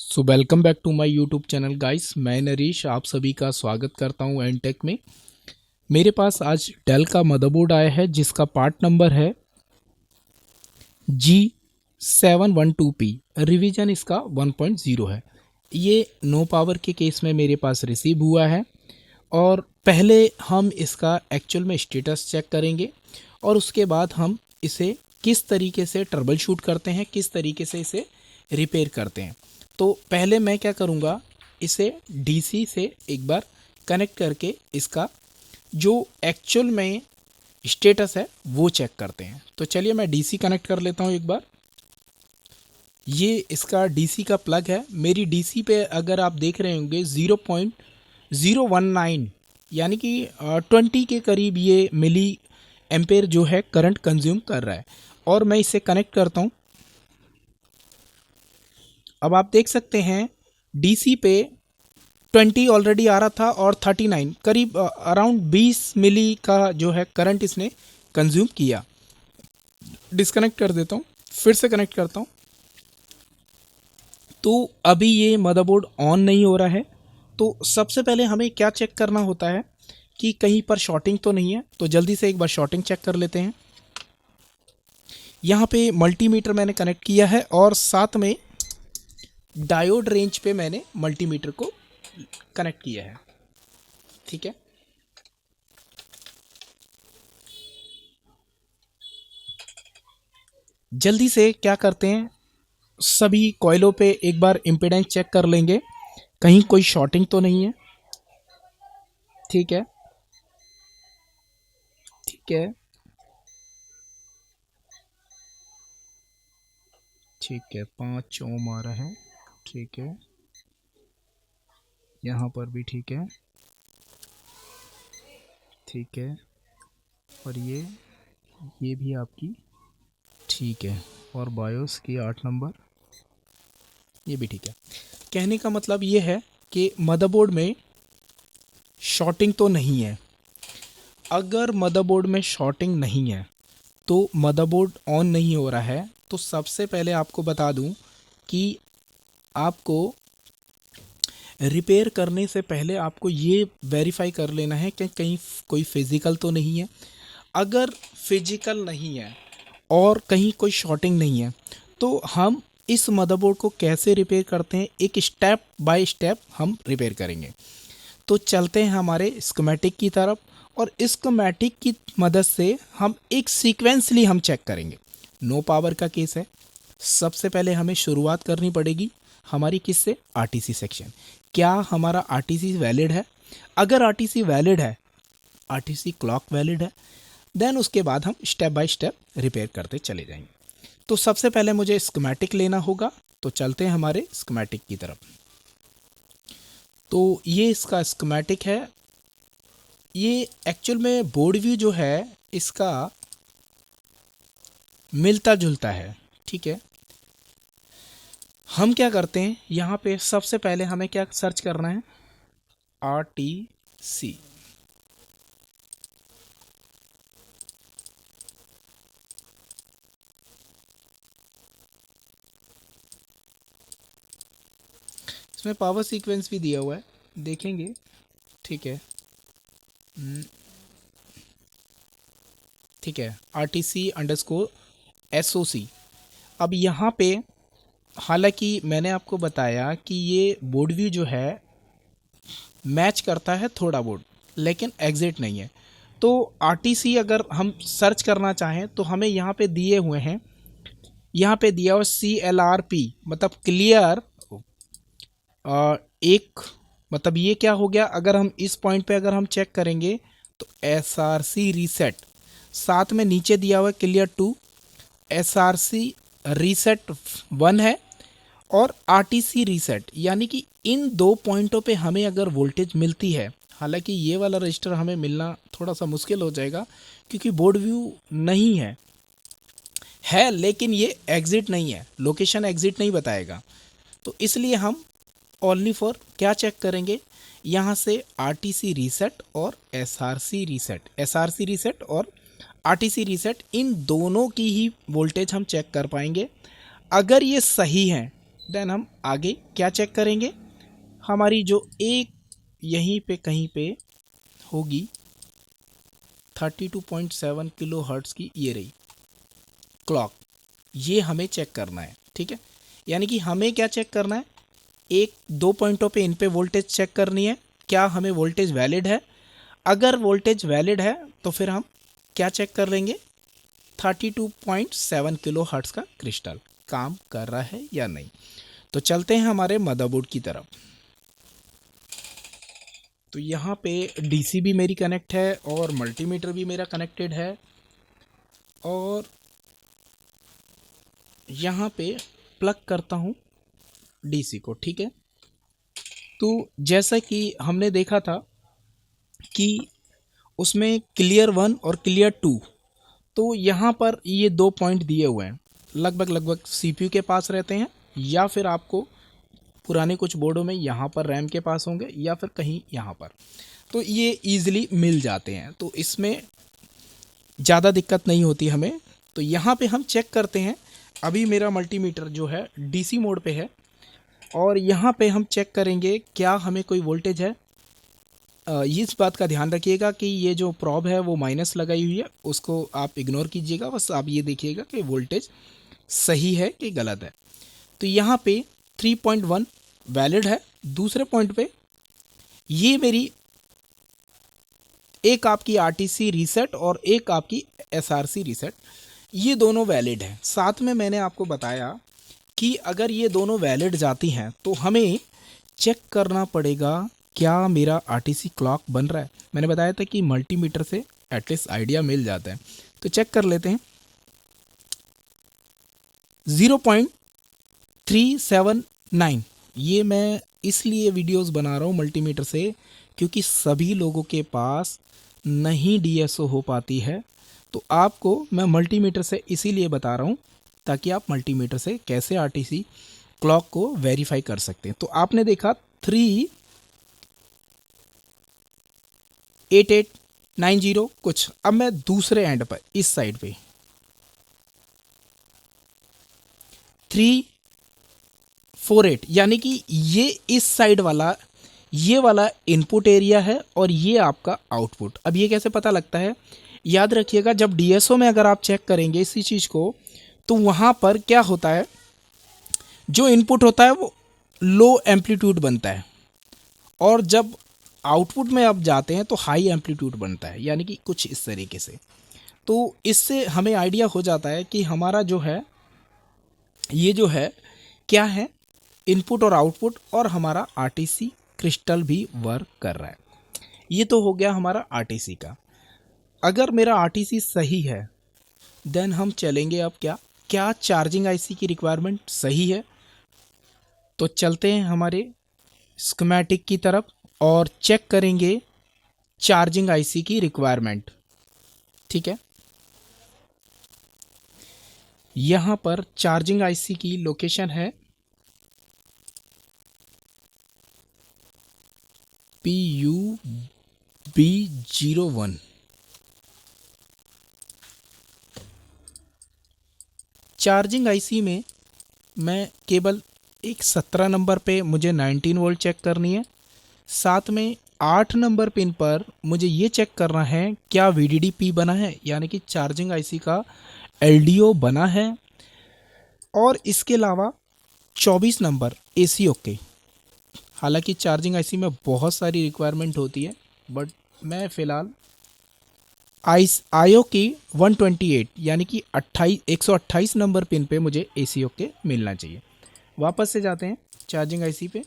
So welcome back to my YouTube channel guys. मैं नरेश आप सभी का स्वागत करता हूं एनटेक में। मेरे पास आज डेल का मदरबोर्ड आया है जिसका पार्ट नंबर है G712P। रिवीजन इसका 1.0 है। ये नो पावर के केस में मेरे पास रिसीव हुआ है और पहले हम इसका एक्चुअल में स्टेटस चेक करेंगे और उसके बाद हम इसे किस तरीके से ट्रबल शूट करते हैं, किस तरीके से इसे रिपेयर करते हैं। तो पहले मैं क्या करूँगा, इसे डीसी से एक बार कनेक्ट करके इसका जो एक्चुअल में स्टेटस है वो चेक करते हैं। तो चलिए मैं डीसी कनेक्ट कर लेता हूँ एक बार। ये इसका डीसी का प्लग है। मेरी डीसी पे अगर आप देख रहे होंगे 0.019 यानी कि 20 के करीब ये मिली एम्पेयर जो है करंट कंज्यूम कर रहा है। और मैं इसे कनेक्ट करता हूँ। अब आप देख सकते हैं डीसी पे 20 ऑलरेडी आ रहा था और 39 करीब अराउंड 20 मिली का जो है करंट इसने कंज्यूम किया। डिस्कनेक्ट कर देता हूँ, फिर से कनेक्ट करता हूँ। तो अभी ये मदरबोर्ड ऑन नहीं हो रहा है। तो सबसे पहले हमें क्या चेक करना होता है कि कहीं पर शॉर्टिंग तो नहीं है। तो जल्दी से एक बार शॉर्टिंग चेक कर लेते हैं। यहाँ पे मल्टीमीटर मैंने कनेक्ट किया है और साथ में डायोड रेंज पे मैंने मल्टीमीटर को कनेक्ट किया है। ठीक है, जल्दी से क्या करते हैं, सभी कॉइलों पे एक बार इम्पीडेंस चेक कर लेंगे, कहीं कोई शॉर्टिंग तो नहीं है। ठीक है, ठीक है, ठीक है। 5 ओम आ रहा है। ठीक है, यहाँ पर भी ठीक है, ठीक है। और ये भी आपकी ठीक है। और बायोस की 8 नंबर ये भी ठीक है। कहने का मतलब ये है कि मदरबोर्ड में शॉर्टिंग तो नहीं है। अगर मदरबोर्ड में शॉर्टिंग नहीं है तो मदरबोर्ड ऑन नहीं हो रहा है। तो सबसे पहले आपको बता दूं कि आपको रिपेयर करने से पहले आपको ये वेरीफाई कर लेना है कि कहीं कोई फिज़िकल तो नहीं है। अगर फिजिकल नहीं है और कहीं कोई शॉर्टिंग नहीं है तो हम इस मदरबोर्ड को कैसे रिपेयर करते हैं, एक स्टेप बाय स्टेप हम रिपेयर करेंगे। तो चलते हैं हमारे स्कीमेटिक की तरफ और स्कीमेटिक की मदद से हम एक सीक्वेंसली हम चेक करेंगे। नो पावर का केस है। सबसे पहले हमें शुरुआत करनी पड़ेगी हमारी किससे, आरटीसी सेक्शन। क्या हमारा आरटीसी वैलिड है? अगर आरटीसी वैलिड है, आरटीसी क्लॉक वैलिड है, देन उसके बाद हम स्टेप बाय स्टेप रिपेयर करते चले जाएंगे। तो सबसे पहले मुझे स्कीमेटिक लेना होगा। तो चलते हैं हमारे स्कीमेटिक की तरफ। तो ये इसका स्कीमेटिक है। ये एक्चुअल में बोर्ड व्यू जो है इसका मिलता जुलता है। ठीक है, हम क्या करते हैं, यहाँ पे सबसे पहले हमें क्या सर्च करना है, आर टी सी। इसमें पावर सीक्वेंस भी दिया हुआ है, देखेंगे। ठीक है, ठीक है, R T C underscore S O C. अब यहाँ पे हालांकि मैंने आपको बताया कि ये बोर्ड व्यू जो है मैच करता है थोड़ा बोर्ड, लेकिन एग्जिट नहीं है। तो आरटीसी अगर हम सर्च करना चाहें तो हमें यहाँ पे दिए हुए हैं, यहाँ पे दिया हुआ CLRP मतलब क्लियर। एक मतलब ये क्या हो गया, अगर हम इस पॉइंट पे अगर हम चेक करेंगे तो SRC रीसेट, साथ में नीचे दिया हुआ क्लियर 2, SRC रीसेट 1 है और आरटीसी रीसेट। यानी कि इन दो पॉइंटों पे हमें अगर वोल्टेज मिलती है, हालांकि ये वाला रजिस्टर हमें मिलना थोड़ा सा मुश्किल हो जाएगा क्योंकि बोर्ड व्यू नहीं है लेकिन ये एग्जिट नहीं है, लोकेशन एग्जिट नहीं बताएगा। तो इसलिए हम ओनली फॉर क्या चेक करेंगे, यहाँ से आरटीसी रीसेट और एसआरसी रीसेट और आरटीसी रीसेट, इन दोनों की ही वोल्टेज हम चेक कर पाएंगे। अगर ये सही है देन हम आगे क्या चेक करेंगे, हमारी जो एक यहीं पे कहीं पे होगी 32.7 किलो हर्ट्स की ये रही क्लॉक, ये हमें चेक करना है। ठीक है, यानी कि हमें क्या चेक करना है, एक दो पॉइंटों पे इन पे वोल्टेज चेक करनी है, क्या हमें वोल्टेज वैलिड है। अगर वोल्टेज वैलिड है तो फिर हम क्या चेक कर लेंगे, 32.7 किलो हर्ट्स का क्रिस्टल काम कर रहा है या नहीं। तो चलते हैं हमारे मदरबोर्ड की तरफ। तो यहाँ पे डीसी भी मेरी कनेक्ट है और मल्टीमीटर भी मेरा कनेक्टेड है, और यहाँ पे प्लग करता हूँ डीसी को। ठीक है, तो जैसा कि हमने देखा था कि उसमें क्लियर 1 और क्लियर 2, तो यहाँ पर ये दो पॉइंट दिए हुए हैं, लगभग लगभग सीपीयू के पास रहते हैं, या फिर आपको पुराने कुछ बोर्डों में यहाँ पर रैम के पास होंगे, या फिर कहीं यहाँ पर, तो ये ईजिली मिल जाते हैं, तो इसमें ज़्यादा दिक्कत नहीं होती हमें। तो यहाँ पे हम चेक करते हैं, अभी मेरा मल्टीमीटर जो है डीसी मोड पे है, और यहाँ पे हम चेक करेंगे क्या हमें कोई वोल्टेज है। इस बात का ध्यान रखिएगा कि ये जो प्रॉब है वो माइनस लगाई हुई है, उसको आप इग्नोर कीजिएगा, बस आप ये देखिएगा कि वोल्टेज सही है कि गलत है। तो यहाँ पे 3.1 वैलिड है। दूसरे पॉइंट पे ये मेरी एक आपकी आरटीसी रीसेट और एक आपकी एसआरसी रीसेट, ये दोनों वैलिड हैं। साथ में मैंने आपको बताया कि अगर ये दोनों वैलिड जाती हैं तो हमें चेक करना पड़ेगा क्या मेरा आरटीसी क्लॉक बन रहा है। मैंने बताया था कि मल्टीमीटर से एटलीस्ट आइडिया मिल जाता है, तो चेक कर लेते हैं। 0.379, ये मैं इसलिए वीडियोस बना रहा हूँ मल्टीमीटर से क्योंकि सभी लोगों के पास नहीं डीएसओ हो पाती है, तो आपको मैं मल्टीमीटर से इसीलिए बता रहा हूँ ताकि आप मल्टीमीटर से कैसे आरटीसी क्लॉक को वेरीफाई कर सकते हैं। तो आपने देखा 38890 कुछ। अब मैं दूसरे एंड पर इस साइड पे 348, यानी कि ये इस साइड वाला, ये वाला इनपुट एरिया है और ये आपका आउटपुट। अब ये कैसे पता लगता है, याद रखिएगा जब डीएसओ में अगर आप चेक करेंगे इसी चीज़ को, तो वहाँ पर क्या होता है, जो इनपुट होता है वो लो एम्पलीट्यूड बनता है, और जब आउटपुट में आप जाते हैं तो हाई एम्पलीट्यूड बनता है, यानी कि कुछ इस तरीके से। तो इससे हमें आइडिया हो जाता है कि हमारा जो है ये जो है क्या है, इनपुट और आउटपुट, और हमारा आरटीसी क्रिस्टल भी वर्क कर रहा है। ये तो हो गया हमारा आरटीसी का। अगर मेरा आरटीसी सही है देन हम चलेंगे अब क्या क्या चार्जिंग आईसी की रिक्वायरमेंट सही है, तो चलते हैं हमारे स्कीमेटिक की तरफ और चेक करेंगे चार्जिंग आईसी की रिक्वायरमेंट। ठीक है, यहाँ पर चार्जिंग आईसी की लोकेशन है PUB01। चार्जिंग आईसी में मैं केवल एक 17 नंबर पे मुझे 19 वोल्ट चेक करनी है, साथ में 8 नंबर पिन पर मुझे ये चेक करना है क्या VDD-P बना है, यानी कि चार्जिंग आईसी का LDO बना है, और इसके अलावा 24 नंबर AC ओके। हालांकि चार्जिंग आईसी में बहुत सारी रिक्वायरमेंट होती है, बट मैं फ़िलहाल आईओ की 128 यानी कि 128 नंबर पिन पे मुझे AC ओके मिलना चाहिए। वापस से जाते हैं चार्जिंग आईसी पे,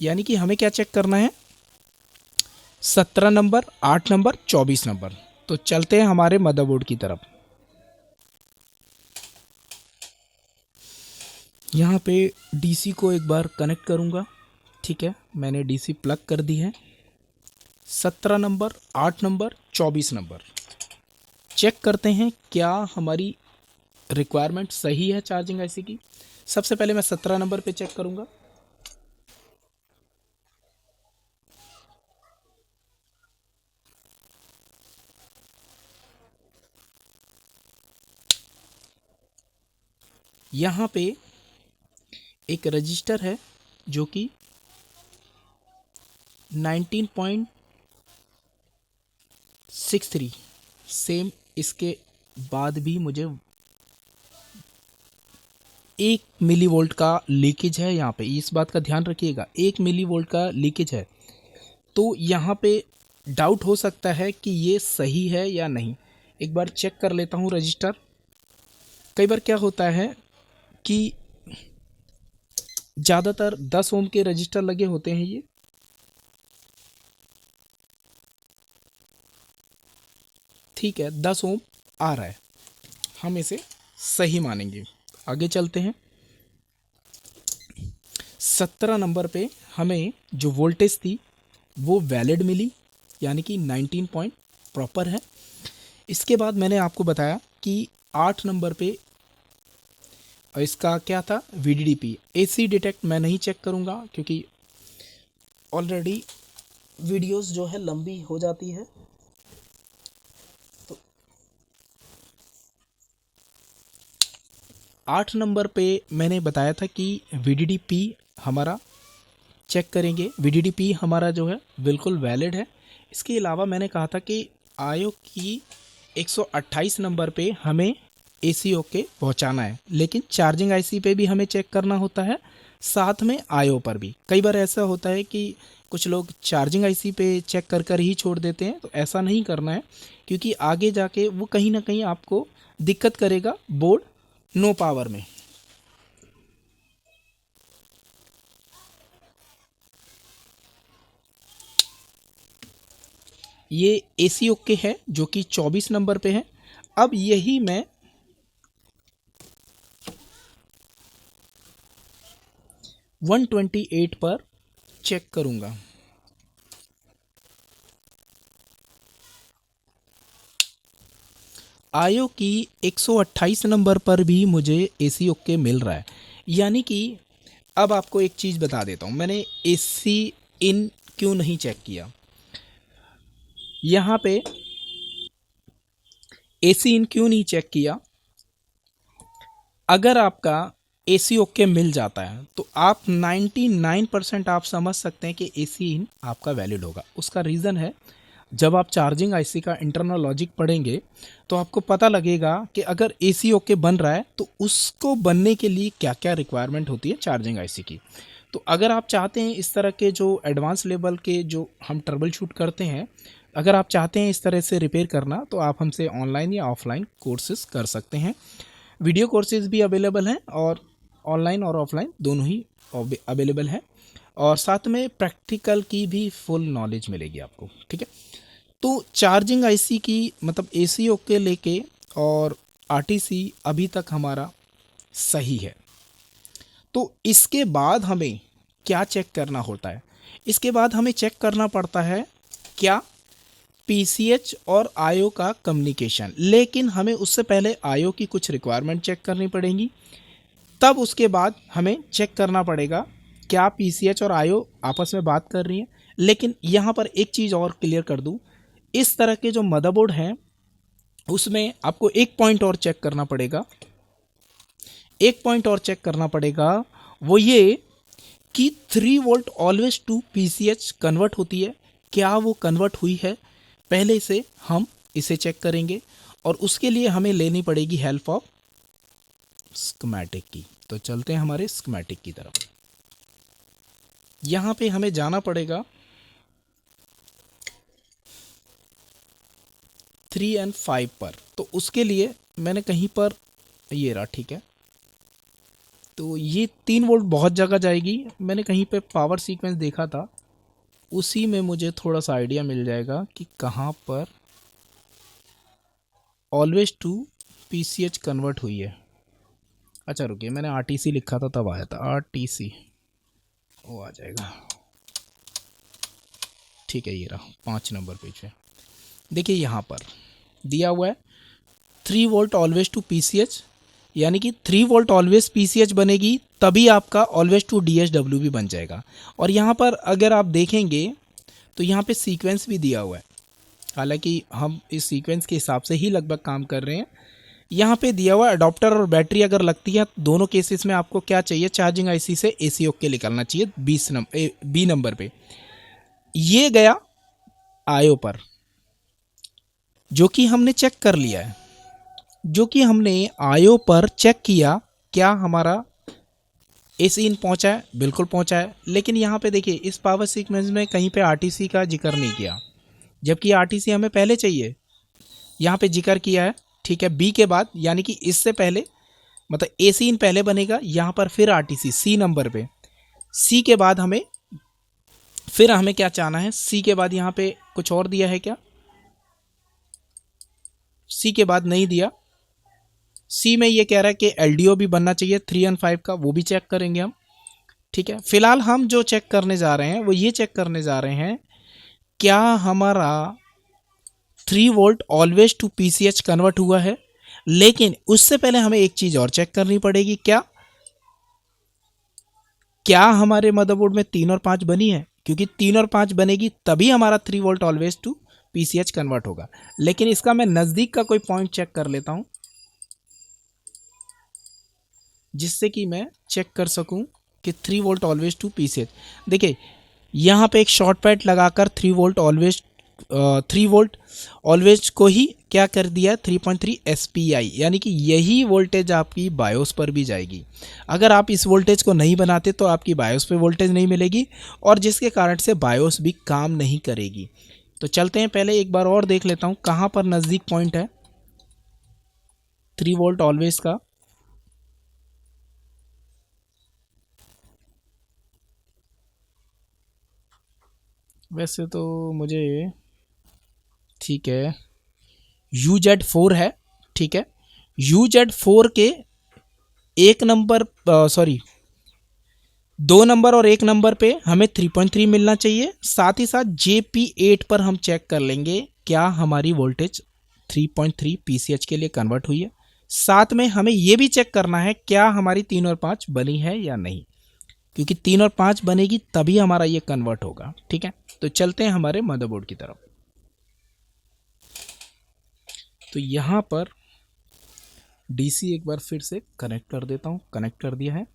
यानी कि हमें क्या चेक करना है, 17 नंबर, 8 नंबर, 24 नंबर। तो चलते हैं हमारे मदरबोर्ड की तरफ। यहाँ पे डीसी को एक बार कनेक्ट करूँगा। ठीक है, मैंने डीसी प्लग कर दी है। 17 नंबर, 8 नंबर, 24 नंबर चेक करते हैं क्या हमारी रिक्वायरमेंट सही है चार्जिंग आईसी की। सबसे पहले मैं 17 नंबर पे चेक करूँगा। यहाँ पे एक रजिस्टर है जो कि 19.63 सेम, इसके बाद भी मुझे 1 मिलीवोल्ट का लीकेज है। यहाँ पे इस बात का ध्यान रखिएगा, 1 मिलीवोल्ट का लीकेज है। तो यहाँ पे डाउट हो सकता है कि ये सही है या नहीं। एक बार चेक कर लेता हूँ रजिस्टर। कई बार क्या होता है कि ज़्यादातर 10 ओम के रजिस्टर लगे होते हैं ये। ठीक है, 10 ओम आ रहा है, हम इसे सही मानेंगे। आगे चलते हैं। 17 नंबर पे हमें जो वोल्टेज थी वो वैलिड मिली, यानी कि 19 पॉइंट प्रॉपर है। इसके बाद मैंने आपको बताया कि 8 नंबर पे इसका क्या था, VDDP। AC डिटेक्ट मैं नहीं चेक करूँगा क्योंकि ऑलरेडी वीडियोस जो है लंबी हो जाती है। तो 8 नंबर पे मैंने बताया था कि VDDP हमारा चेक करेंगे। VDDP हमारा जो है बिल्कुल वैलिड है। इसके अलावा मैंने कहा था कि आयो की 128 नंबर पे हमें AC ओके पहुंचाना है, लेकिन चार्जिंग IC पे भी हमें चेक करना होता है, साथ में आयो पर भी। कई बार ऐसा होता है कि कुछ लोग चार्जिंग IC पे चेक कर कर ही छोड़ देते हैं, तो ऐसा नहीं करना है क्योंकि आगे जाके वो कहीं ना कहीं आपको दिक्कत करेगा बोर्ड नो पावर में। ये AC ओके है जो कि 24 नंबर पे है। अब यही मैं 128 पर चेक करूंगा। आयो की 128 नंबर पर भी मुझे AC ओके मिल रहा है, यानी कि अब आपको एक चीज़ बता देता हूँ, मैंने AC इन क्यों नहीं चेक किया। यहाँ पे AC इन क्यों नहीं चेक किया, अगर आपका AC ओके मिल जाता है तो आप 99% आप समझ सकते हैं कि AC इन आपका वैलिड होगा। उसका रीज़न है, जब आप चार्जिंग IC का इंटरनल लॉजिक पढ़ेंगे तो आपको पता लगेगा कि अगर AC ओके बन रहा है तो उसको बनने के लिए क्या क्या रिक्वायरमेंट होती है चार्जिंग IC की। तो अगर आप चाहते हैं इस तरह के जो एडवांस लेवल के जो हम ट्रबल शूट करते हैं, अगर आप चाहते हैं इस तरह से रिपेयर करना, तो आप हमसे ऑनलाइन या ऑफलाइन कोर्सेज कर सकते हैं। वीडियो कोर्सेज भी अवेलेबल हैं और ऑनलाइन और ऑफलाइन दोनों ही अवेलेबल हैं, और साथ में प्रैक्टिकल की भी फुल नॉलेज मिलेगी आपको। ठीक है, तो चार्जिंग IC की मतलब AC ओके लेके और RTC अभी तक हमारा सही है। तो इसके बाद हमें क्या चेक करना होता है, इसके बाद हमें चेक करना पड़ता है क्या, PCH और आयो का कम्युनिकेशन। लेकिन हमें उससे पहले आयो की कुछ रिक्वायरमेंट चेक करनी पड़ेगी, तब उसके बाद हमें चेक करना पड़ेगा क्या PCH और आयो आपस में बात कर रही हैं। लेकिन यहाँ पर एक चीज़ और क्लियर कर दूँ, इस तरह के जो मदरबोर्ड हैं उसमें आपको एक पॉइंट और चेक करना पड़ेगा, एक पॉइंट और चेक करना पड़ेगा, वो ये कि 3 volt always to PCH convert होती है, क्या वो कन्वर्ट हुई है, पहले से हम इसे चेक करेंगे। और उसके लिए हमें लेनी पड़ेगी हेल्प ऑफ स्कीमेटिक की। तो चलते हैं हमारे स्कीमेटिक की तरफ। यहाँ पे हमें जाना पड़ेगा 3 और 5 पर। तो उसके लिए मैंने कहीं पर ये रहा, ठीक है, तो ये 3 वोल्ट बहुत जगह जाएगी। मैंने कहीं पे पावर सीक्वेंस देखा था, उसी में मुझे थोड़ा सा आइडिया मिल जाएगा कि कहाँ पर ऑलवेज टू PCH कन्वर्ट हुई है। अच्छा रुकिए, मैंने RTC लिखा था तब आया था, RTC वो आ जाएगा। ठीक है, ये रहा 5 नंबर पेज पे। देखिए यहाँ पर दिया हुआ है 3 वोल्ट ऑलवेज टू PCH, यानी कि 3 वोल्ट ऑलवेज PCH बनेगी तभी आपका ऑलवेज टू DSW भी बन जाएगा। और यहाँ पर अगर आप देखेंगे तो यहाँ पे सीक्वेंस भी दिया हुआ है, हालांकि हम इस सीक्वेंस के हिसाब से ही लगभग काम कर रहे हैं, यहाँ पे दिया हुआ अडॉप्टर और बैटरी अगर लगती है, दोनों केसेस में आपको क्या चाहिए, चार्जिंग आईसी से एसी ओके निकलना चाहिए 20 नंबर पे। ये गया आयो पर, जो कि हमने चेक कर लिया है, जो कि हमने आयो पर चेक किया, क्या हमारा एसी इन पहुंचा है, बिल्कुल पहुंचा है। लेकिन यहाँ पे देखिए इस पावर सीक्वेंस में कहीं पे आरटीसी का जिक्र नहीं किया, जबकि आरटीसी हमें पहले चाहिए, यहाँ पे जिक्र किया है। ठीक है, बी के बाद यानी कि इससे पहले, मतलब एसी इन पहले बनेगा, यहाँ पर फिर आरटीसी सी नंबर पे, सी के बाद हमें फिर हमें क्या चाहना है, सी के बाद यहाँ पे कुछ और दिया है क्या, सी के बाद नहीं दिया। सी में ये कह रहा है कि एलडीओ भी बनना चाहिए 3 और 5 का, वो भी चेक करेंगे हम। ठीक है, फिलहाल हम जो चेक करने जा रहे हैं वो ये चेक करने जा रहे हैं, क्या हमारा 3 volt always to PCH convert हुआ है। लेकिन उससे पहले हमें एक चीज और चेक करनी पड़ेगी, क्या हमारे मदरबोर्ड में 3 और 5 बनी है, क्योंकि 3 और 5 बनेगी तभी हमारा 3 volt always to PCH convert होगा। लेकिन इसका मैं नज़दीक का कोई पॉइंट चेक कर लेता हूं, जिससे कि मैं चेक कर सकूं कि 3 वोल्ट ऑलवेज टू पीसीएच। देखिए यहाँ पे एक शॉर्ट पैड लगाकर 3 वोल्ट ऑलवेज को ही क्या कर दिया, 3.3 एसपीआई, यानी कि यही वोल्टेज आपकी बायोस पर भी जाएगी। अगर आप इस वोल्टेज को नहीं बनाते तो आपकी बायोस पे वोल्टेज नहीं मिलेगी, और जिसके कारण से बायोस भी काम नहीं करेगी। तो चलते हैं, पहले एक बार और देख लेता हूँ कहाँ पर नज़दीक पॉइंट है 3 वोल्ट ऑलवेज का। वैसे तो मुझे ठीक है, UZ4 है। ठीक है, UZ4 के 1 नंबर, सॉरी 2 नंबर और 1 नंबर पे हमें 3.3 मिलना चाहिए। साथ ही साथ JP8 पर हम चेक कर लेंगे क्या हमारी वोल्टेज 3.3 पीसीएच के लिए कन्वर्ट हुई है। साथ में हमें यह भी चेक करना है क्या हमारी 3 और 5 बनी है या नहीं, क्योंकि 3 और 5 बनेगी तभी हमारा ये कन्वर्ट होगा। ठीक है, तो चलते हैं हमारे मदरबोर्ड की तरफ। तो यहाँ पर डीसी एक बार फिर से कनेक्ट कर देता हूँ, कनेक्ट कर दिया है।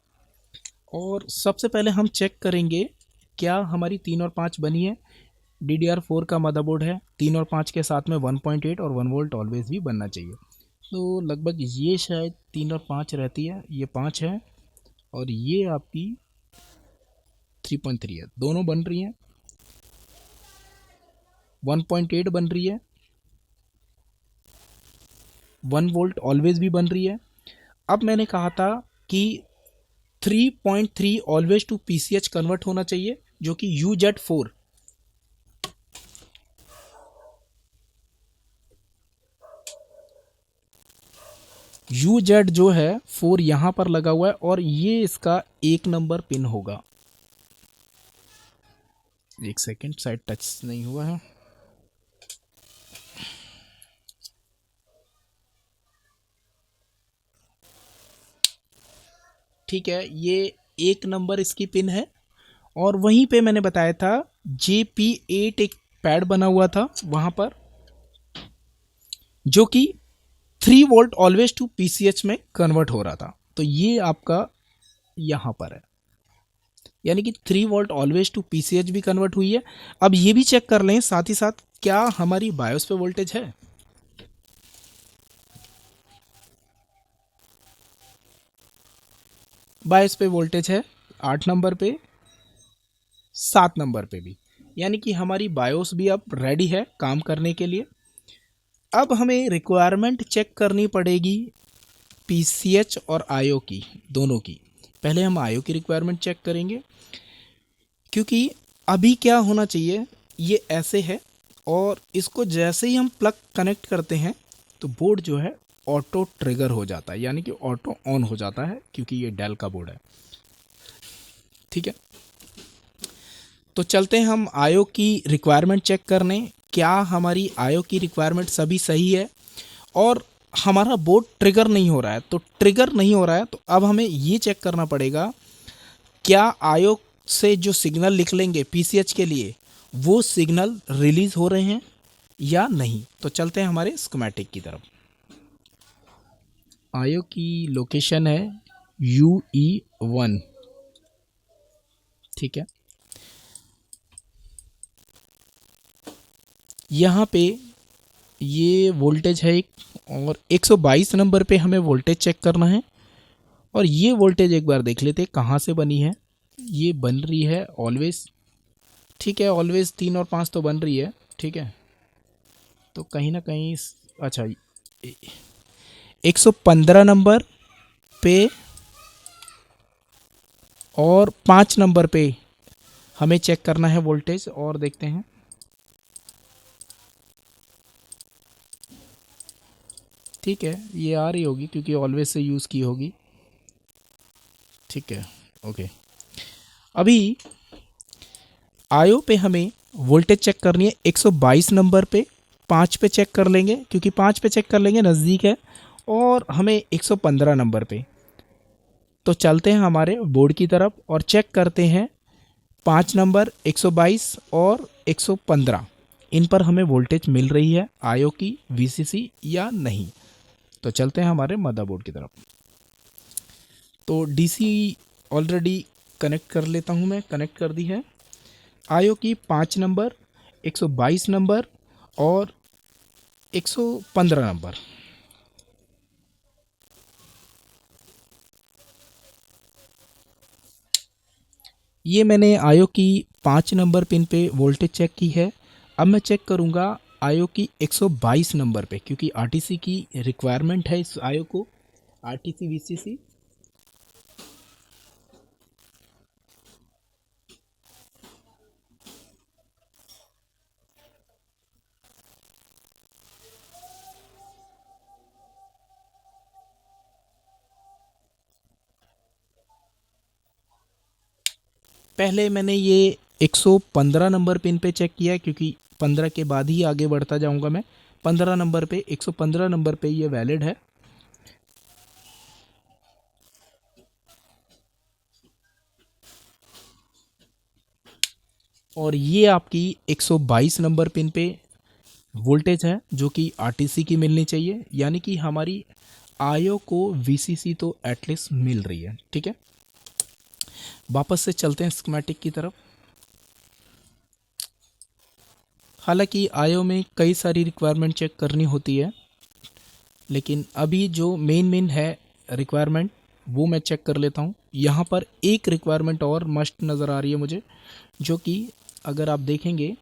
और सबसे पहले हम चेक करेंगे क्या हमारी 3 और 5 बनी है। DDR4 का मदरबोर्ड है, 3 और 5 के साथ में 1.8 और 1 वोल्ट ऑलवेज भी बनना चाहिए। तो लगभग ये शायद 3 और 5 रहती है, ये 5 है और ये आपकी 3.3 है, दोनों बन रही हैं। 1.8 बन रही है, 1 वोल्ट ऑलवेज भी बन रही है। अब मैंने कहा था कि 3.3 ऑलवेज टू पीसीएच कन्वर्ट होना चाहिए, जो कि UZ4। UZ जो है 4 यहां पर लगा हुआ है और ये इसका 1 नंबर पिन होगा। एक सेकेंड, साइड टच नहीं हुआ है। ठीक है, ये 1 नंबर इसकी पिन है। और वहीं पे मैंने बताया था JP8 एक पैड बना हुआ था वहां पर, जो कि 3 वोल्ट ऑलवेज टू पीसीएच में कन्वर्ट हो रहा था। तो ये आपका यहां पर है, यानी कि 3 वोल्ट ऑलवेज टू पीसीएच भी कन्वर्ट हुई है। अब ये भी चेक कर लें साथ ही साथ क्या हमारी बायोस पे वोल्टेज है। बायोस पे वोल्टेज है 8 नंबर पे, 7 नंबर पे भी, यानी कि हमारी बायोस भी अब रेडी है काम करने के लिए। अब हमें रिक्वायरमेंट चेक करनी पड़ेगी पीसीएच और आईओ की, दोनों की। पहले हम आईओ की रिक्वायरमेंट चेक करेंगे, क्योंकि अभी क्या होना चाहिए, ये ऐसे है और इसको जैसे ही हम प्लग कनेक्ट करते हैं तो बोर्ड जो है ऑटो ट्रिगर हो जाता है, यानी कि ऑटो ऑन हो जाता है, क्योंकि ये डेल का बोर्ड है। ठीक है, तो चलते हैं हम आईओ की रिक्वायरमेंट चेक करने, क्या हमारी आईओ की रिक्वायरमेंट सभी सही है और हमारा बोर्ड ट्रिगर नहीं हो रहा है। तो ट्रिगर नहीं हो रहा है तो अब हमें ये चेक करना पड़ेगा क्या आईओ से जो सिग्नल निकलेंगे पीसीएच के लिए वो सिग्नल रिलीज हो रहे हैं या नहीं। तो चलते हैं हमारे स्कीमेटिक की तरफ। आयो की लोकेशन है UE1, ठीक है। यहाँ पे ये वोल्टेज है एक, और 122 नंबर पे हमें वोल्टेज चेक करना है। और ये वोल्टेज एक बार देख लेते हैं कहाँ से बनी है। ये बन रही है ऑलवेज, ठीक है, ऑलवेज 3 और 5 तो बन रही है, ठीक है। तो कहीं ना कहीं अच्छा, 115 नंबर पे और 5 नंबर पे हमें चेक करना है वोल्टेज, और देखते हैं। ठीक है, ये आ रही होगी क्योंकि ऑलवेज से यूज़ की होगी, ठीक है, ओके। अभी आयो पे हमें वोल्टेज चेक करनी है 122 नंबर पे, 5 पे चेक कर लेंगे क्योंकि 5 पे चेक कर लेंगे, नज़दीक है। और हमें 115 नंबर पे, तो चलते हैं हमारे बोर्ड की तरफ और चेक करते हैं 5 नंबर, 122 और 115, इन पर हमें वोल्टेज मिल रही है आयो की वीसीसी या नहीं। तो चलते हैं हमारे मदरबोर्ड की तरफ। तो डीसी ऑलरेडी कनेक्ट कर लेता हूँ, मैं कनेक्ट कर दी है। आयो की 5 नंबर, 122 नंबर और 115 नंबर। ये मैंने आयो की 5 नंबर पिन पे वोल्टेज चेक की है। अब मैं चेक करूँगा आयो की 122 नंबर पे, क्योंकि आरटीसी की रिक्वायरमेंट है इस आयो को, आरटीसी वीसीसी। पहले मैंने ये 115 नंबर पिन पे चेक किया है, क्योंकि 15 के बाद ही आगे बढ़ता जाऊंगा मैं। 15 नंबर पे, 115 नंबर पे ये वैलिड है। और ये आपकी 122 नंबर पिन पे वोल्टेज है जो कि आरटीसी की मिलनी चाहिए, यानी कि हमारी आयो को वीसीसी तो एटलीस्ट मिल रही है, ठीक है। वापस से चलते हैं स्कीमेटिक की तरफ। हालांकि आयो में कई सारी रिक्वायरमेंट चेक करनी होती है, लेकिन अभी जो मेन है रिक्वायरमेंट, वो मैं चेक कर लेता हूँ। यहाँ पर एक रिक्वायरमेंट और मस्ट नज़र आ रही है मुझे, जो कि अगर आप देखेंगे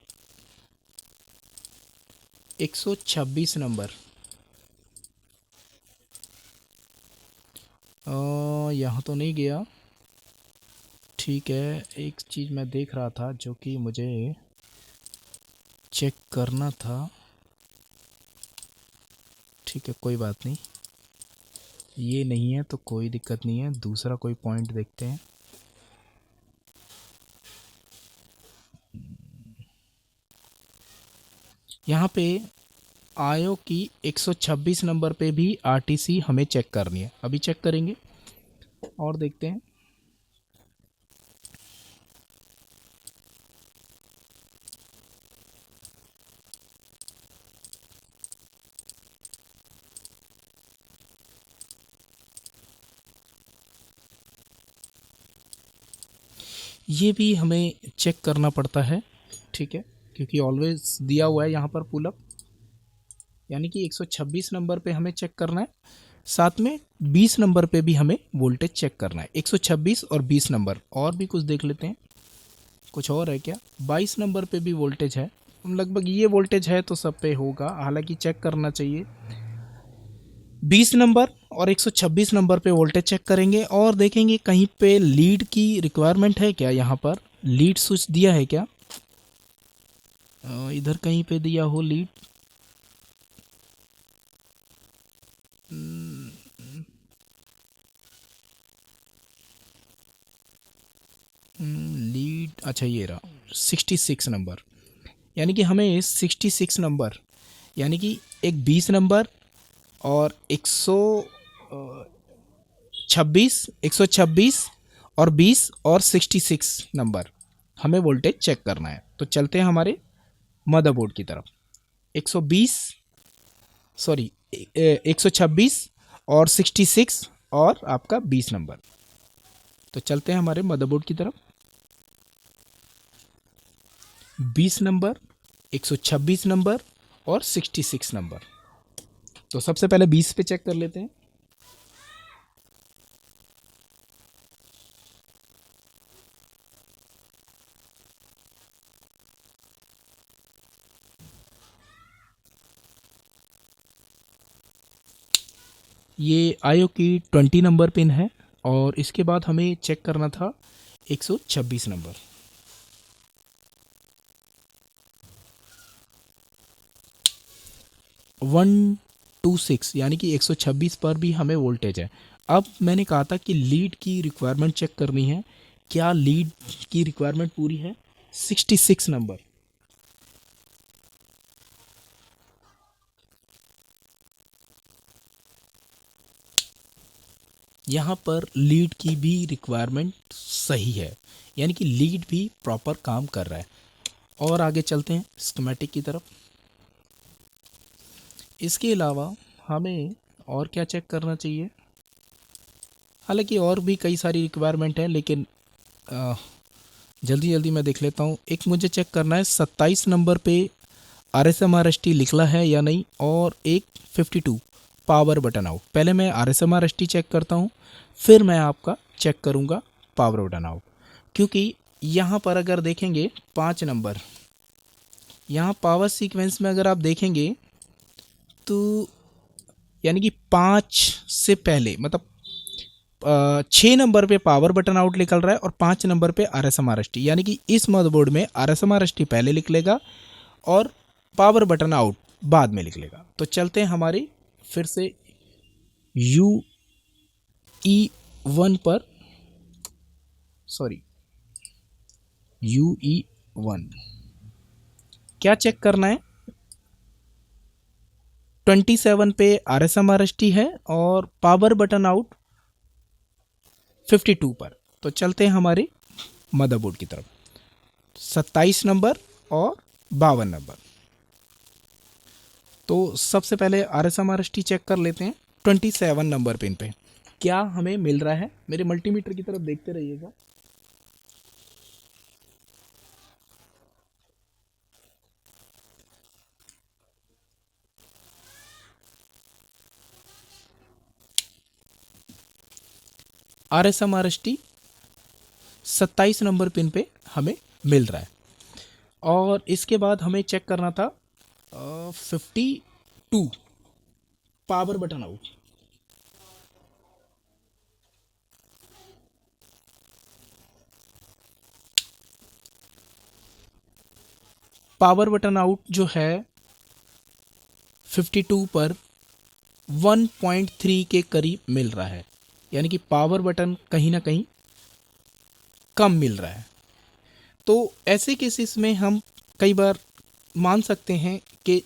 126 नंबर, यहाँ तो नहीं गया, ठीक है। एक चीज़ मैं देख रहा था जो कि मुझे चेक करना था, ठीक है, कोई बात नहीं, ये नहीं है तो कोई दिक्कत नहीं है, दूसरा कोई पॉइंट देखते हैं। यहाँ पे आयो की 126 नंबर पे भी आरटीसी हमें चेक करनी है, अभी चेक करेंगे और देखते हैं। ये भी हमें चेक करना पड़ता है, ठीक है, क्योंकि ऑलवेज दिया हुआ है यहाँ पर पुल अप, यानी कि 126 नंबर पे हमें चेक करना है। साथ में 20 नंबर पे भी हमें वोल्टेज चेक करना है, 126 और 20 नंबर। और भी कुछ देख लेते हैं, कुछ और है क्या। 22 नंबर पे भी वोल्टेज है, लगभग ये वोल्टेज है तो सब पे होगा, हालांकि चेक करना चाहिए। 20 नंबर और 126 नंबर पे वोल्टेज चेक करेंगे और देखेंगे कहीं पे लीड की रिक्वायरमेंट है क्या, यहाँ पर लीड स्विच दिया है क्या, इधर कहीं पे दिया हो लीड। लीड, अच्छा ये रहा 66 नंबर, यानी कि हमें 66 नंबर, यानी कि एक 20 नंबर और 126 और 20 और 66 नंबर हमें वोल्टेज चेक करना है। तो चलते हैं हमारे मदरबोर्ड की तरफ। 120 सॉरी 126 और 66 और आपका 20 नंबर। तो चलते हैं हमारे मदरबोर्ड की तरफ। 20 नंबर, 126 नंबर और 66 नंबर। तो सबसे पहले 20 पे चेक कर लेते हैं। ये आयो की 20 नंबर पिन है और इसके बाद हमें चेक करना था 126 नंबर। वन टू सिक्स यानी कि 126 पर भी हमें वोल्टेज है। अब मैंने कहा था कि लीड की रिक्वायरमेंट चेक करनी है, क्या लीड की रिक्वायरमेंट पूरी है? 66 नंबर। यहाँ पर लीड की भी रिक्वायरमेंट सही है, यानी कि लीड भी प्रॉपर काम कर रहा है। और आगे चलते हैं स्कीमेटिक की तरफ। इसके अलावा हमें और क्या चेक करना चाहिए? हालांकि और भी कई सारी रिक्वायरमेंट है, लेकिन जल्दी जल्दी मैं देख लेता हूँ। एक मुझे चेक करना है 27 नंबर पे RSMRST लिखला है या नहीं, और एक 52 पावर बटन आउट। पहले मैं RSMRST चेक करता हूँ, फिर मैं आपका चेक करूँगा पावर बटन आउट। क्योंकि यहाँ पर अगर देखेंगे 5 नंबर, यहाँ पावर सीक्वेंस में अगर आप देखेंगे तो यानी कि 5 से पहले, मतलब 6 नंबर पे पावर बटन आउट निकल रहा है और 5 नंबर पे RSMRST, यानी कि इस मदरबोर्ड में RSMRST पहले लिख लेगा और पावर बटन आउट बाद में लिख लेगा। तो चलते हैं हमारी फिर से UE1 पर, सॉरी UE1 क्या चेक करना है? 27 पे RSMRST है और पावर बटन आउट 52 पर। तो चलते हैं हमारे मदरबोर्ड की तरफ। 27 नंबर और 52 नंबर। तो सबसे पहले RSMRST चेक कर लेते हैं 27 नंबर पिन पे क्या हमें मिल रहा है। मेरे मल्टीमीटर की तरफ देखते रहिएगा। RSMRST 27 नंबर पिन पे हमें मिल रहा है। और इसके बाद हमें चेक करना था 52 power button out. Power button out जो है 52 पर 1.3 के करीब मिल रहा है, यानी कि पावर बटन कहीं ना कहीं कम मिल रहा है। तो ऐसे केसेस में हम कई बार मान सकते हैं कि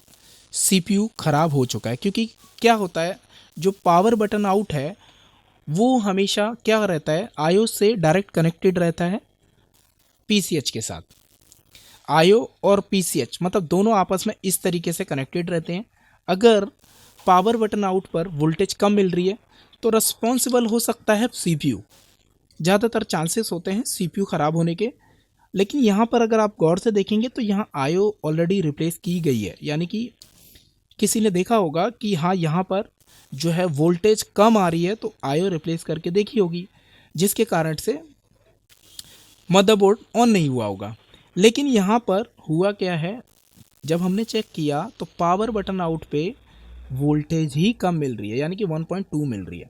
CPU ख़राब हो चुका है, क्योंकि क्या होता है, जो पावर बटन आउट है वो हमेशा क्या रहता है, आयो से डायरेक्ट कनेक्टेड रहता है PCH के साथ। आयो और PCH मतलब दोनों आपस में इस तरीके से कनेक्टेड रहते हैं। अगर पावर बटन आउट पर वोल्टेज कम मिल रही है तो रिस्पॉन्सिबल हो सकता है CPU। ज़्यादातर चांसेस होते हैं CPU ख़राब होने के। लेकिन यहाँ पर अगर आप गौर से देखेंगे तो यहाँ आयो ऑलरेडी रिप्लेस की गई है, यानी कि किसी ने देखा होगा कि हाँ यहाँ पर जो है वोल्टेज कम आ रही है तो आयो रिप्लेस करके देखी होगी, जिसके कारण से मदरबोर्ड ऑन नहीं हुआ होगा। लेकिन यहाँ पर हुआ क्या है, जब हमने चेक किया तो पावर बटन आउट पे वोल्टेज ही कम मिल रही है, यानी कि 1.2 मिल रही है।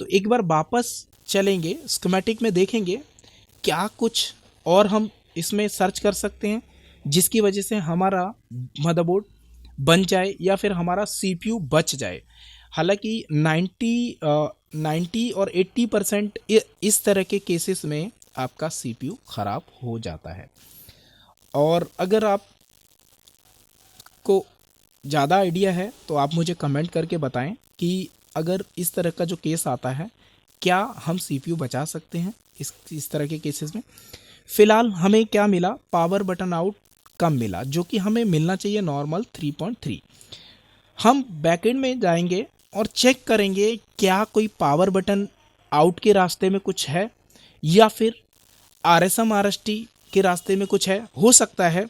तो एक बार वापस चलेंगे स्कीमेटिक में, देखेंगे क्या कुछ और हम इसमें सर्च कर सकते हैं जिसकी वजह से हमारा मदरबोर्ड बन जाए या फिर हमारा CPU बच जाए। हालांकि 90 और 80% इस तरह के केसेस में आपका CPU ख़राब हो जाता है। और अगर आप को ज़्यादा आइडिया है तो आप मुझे कमेंट करके बताएं कि अगर इस तरह का जो केस आता है क्या हम CPU बचा सकते हैं इस तरह के केसेस में। फ़िलहाल हमें क्या मिला, पावर बटन आउट कम मिला, जो कि हमें मिलना चाहिए नॉर्मल 3.3। हम बैकएंड में जाएंगे और चेक करेंगे क्या कोई पावर बटन आउट के रास्ते में कुछ है या फिर RSM RST के रास्ते में कुछ है। हो सकता है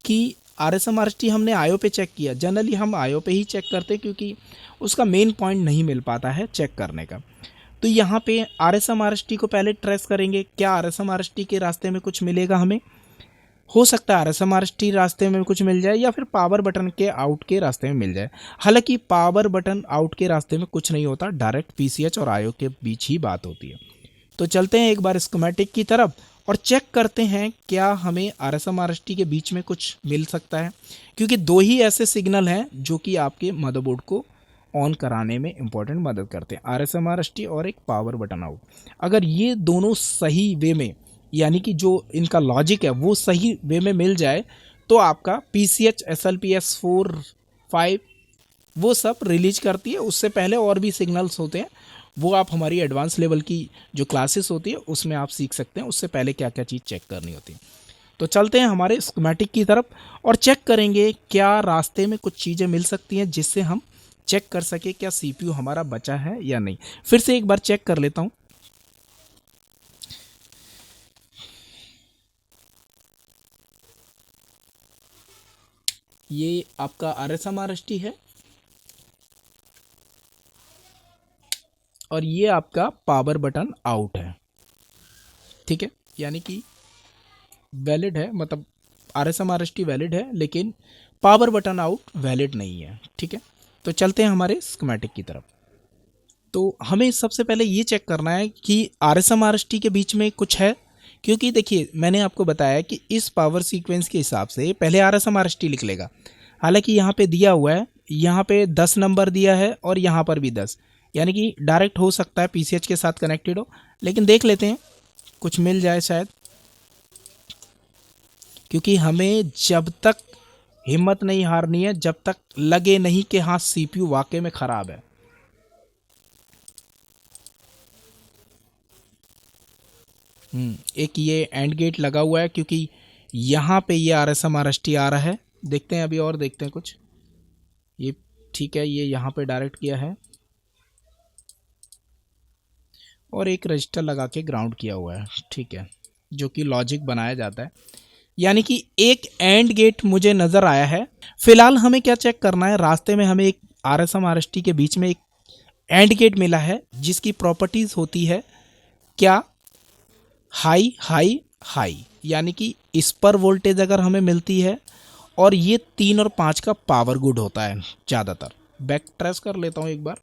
कि RSM RST हमने IO पे चेक किया, जनरली हम IO पे ही चेक करते हैं क्योंकि उसका मेन पॉइंट नहीं मिल पाता है चेक करने का। तो यहाँ पे RSM RST को पहले ट्रेस करेंगे, क्या RSM RST के रास्ते में कुछ मिलेगा हमें। हो सकता है RSM RST रास्ते में कुछ मिल जाए या फिर पावर बटन के आउट के रास्ते में मिल जाए। हालांकि पावर बटन आउट के रास्ते में कुछ नहीं होता, डायरेक्ट PCH और IO के बीच ही बात होती है। तो चलते हैं एक बार स्कीमेटिक की तरफ और चेक करते हैं क्या हमें RSM RST के बीच में कुछ मिल सकता है, क्योंकि दो ही ऐसे सिग्नल हैं जो कि आपके मदरबोर्ड को ऑन कराने में इंपॉर्टेंट मदद करते हैं, RSM RST और एक पावर बटन आउट। अगर ये दोनों सही वे में, यानी कि जो इनका लॉजिक है वो सही वे में मिल जाए, तो आपका PCH SLP S4 5 वो सब रिलीज करती है। उससे पहले और भी सिग्नल्स होते हैं, वो आप हमारी एडवांस लेवल की जो क्लासेस होती है उसमें आप सीख सकते हैं उससे पहले क्या क्या चीज़ चेक करनी होती है। तो चलते हैं हमारे स्कीमेटिक की तरफ और चेक करेंगे क्या रास्ते में कुछ चीज़ें मिल सकती हैं जिससे हम चेक कर सके क्या CPU हमारा बचा है या नहीं। फिर से एक बार चेक कर लेता हूँ। ये आपका RSM RST है और ये आपका पावर बटन आउट है, ठीक है। यानी कि वैलिड है, मतलब RSM RST वैलिड है लेकिन पावर बटन आउट वैलिड नहीं है, ठीक है। तो चलते हैं हमारे स्कीमेटिक की तरफ। तो हमें सबसे पहले ये चेक करना है कि RSM RST के बीच में कुछ है, क्योंकि देखिए मैंने आपको बताया कि इस पावर सीक्वेंस के हिसाब से पहले RSM RST लिख लेगा। हालांकि यहाँ पे दिया हुआ है, यहाँ पे 10 नंबर दिया है और यहाँ पर भी 10, यानी कि डायरेक्ट हो सकता है PCH के साथ कनेक्टेड हो, लेकिन देख लेते हैं कुछ मिल जाए शायद, क्योंकि हमें जब तक हिम्मत नहीं हारनी है जब तक लगे नहीं कि हाँ CPU वाकई में ख़राब है। एक ये एंड गेट लगा हुआ है क्योंकि यहाँ पे ये RSM RST आ रहा है। देखते हैं अभी और देखते हैं कुछ। ये ठीक है, ये यहाँ पे डायरेक्ट किया है और एक रजिस्टर लगा के ग्राउंड किया हुआ है, ठीक है, जो कि लॉजिक बनाया जाता है। यानी कि एक एंड गेट मुझे नज़र आया है। फिलहाल हमें क्या चेक करना है, रास्ते में हमें एक RSM RST के बीच में एक एंड गेट मिला है जिसकी प्रॉपर्टीज़ होती है क्या, हाई हाई हाई, यानी कि इस पर वोल्टेज अगर हमें मिलती है और ये 3 और 5 का पावर गुड होता है ज़्यादातर। बैक ट्रेस कर लेता हूँ एक बार।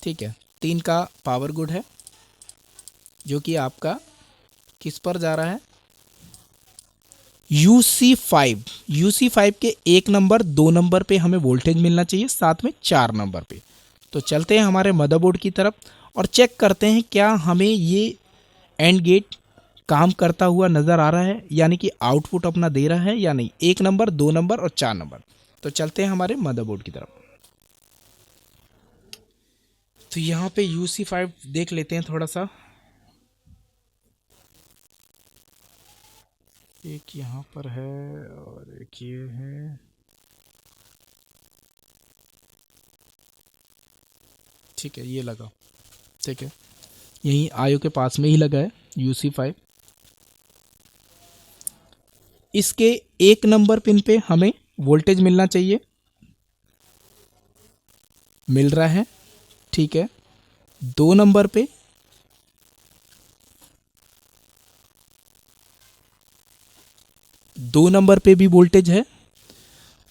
ठीक है, 3 का पावर गुड है जो कि आपका किस पर जा रहा है, UC5 के 1 नंबर 2 नंबर पे हमें वोल्टेज मिलना चाहिए, साथ में 4 नंबर पे। तो चलते हैं हमारे मदरबोर्ड की तरफ और चेक करते हैं क्या हमें ये एंड गेट काम करता हुआ नज़र आ रहा है, यानी कि आउटपुट अपना दे रहा है या नहीं, 1 नंबर 2 नंबर और 4 नंबर। तो चलते हैं हमारे मदरबोर्ड की तरफ। तो यहाँ पे UC5 देख लेते हैं थोड़ा सा। एक यहाँ पर है और एक ये है, ठीक है, ये लगा, ठीक है, यहीं आयो के पास में ही लगा है UC5। इसके 1 नंबर पिन पे हमें वोल्टेज मिलना चाहिए, मिल रहा है, ठीक है। 2 नंबर पे 2 नंबर पे भी वोल्टेज है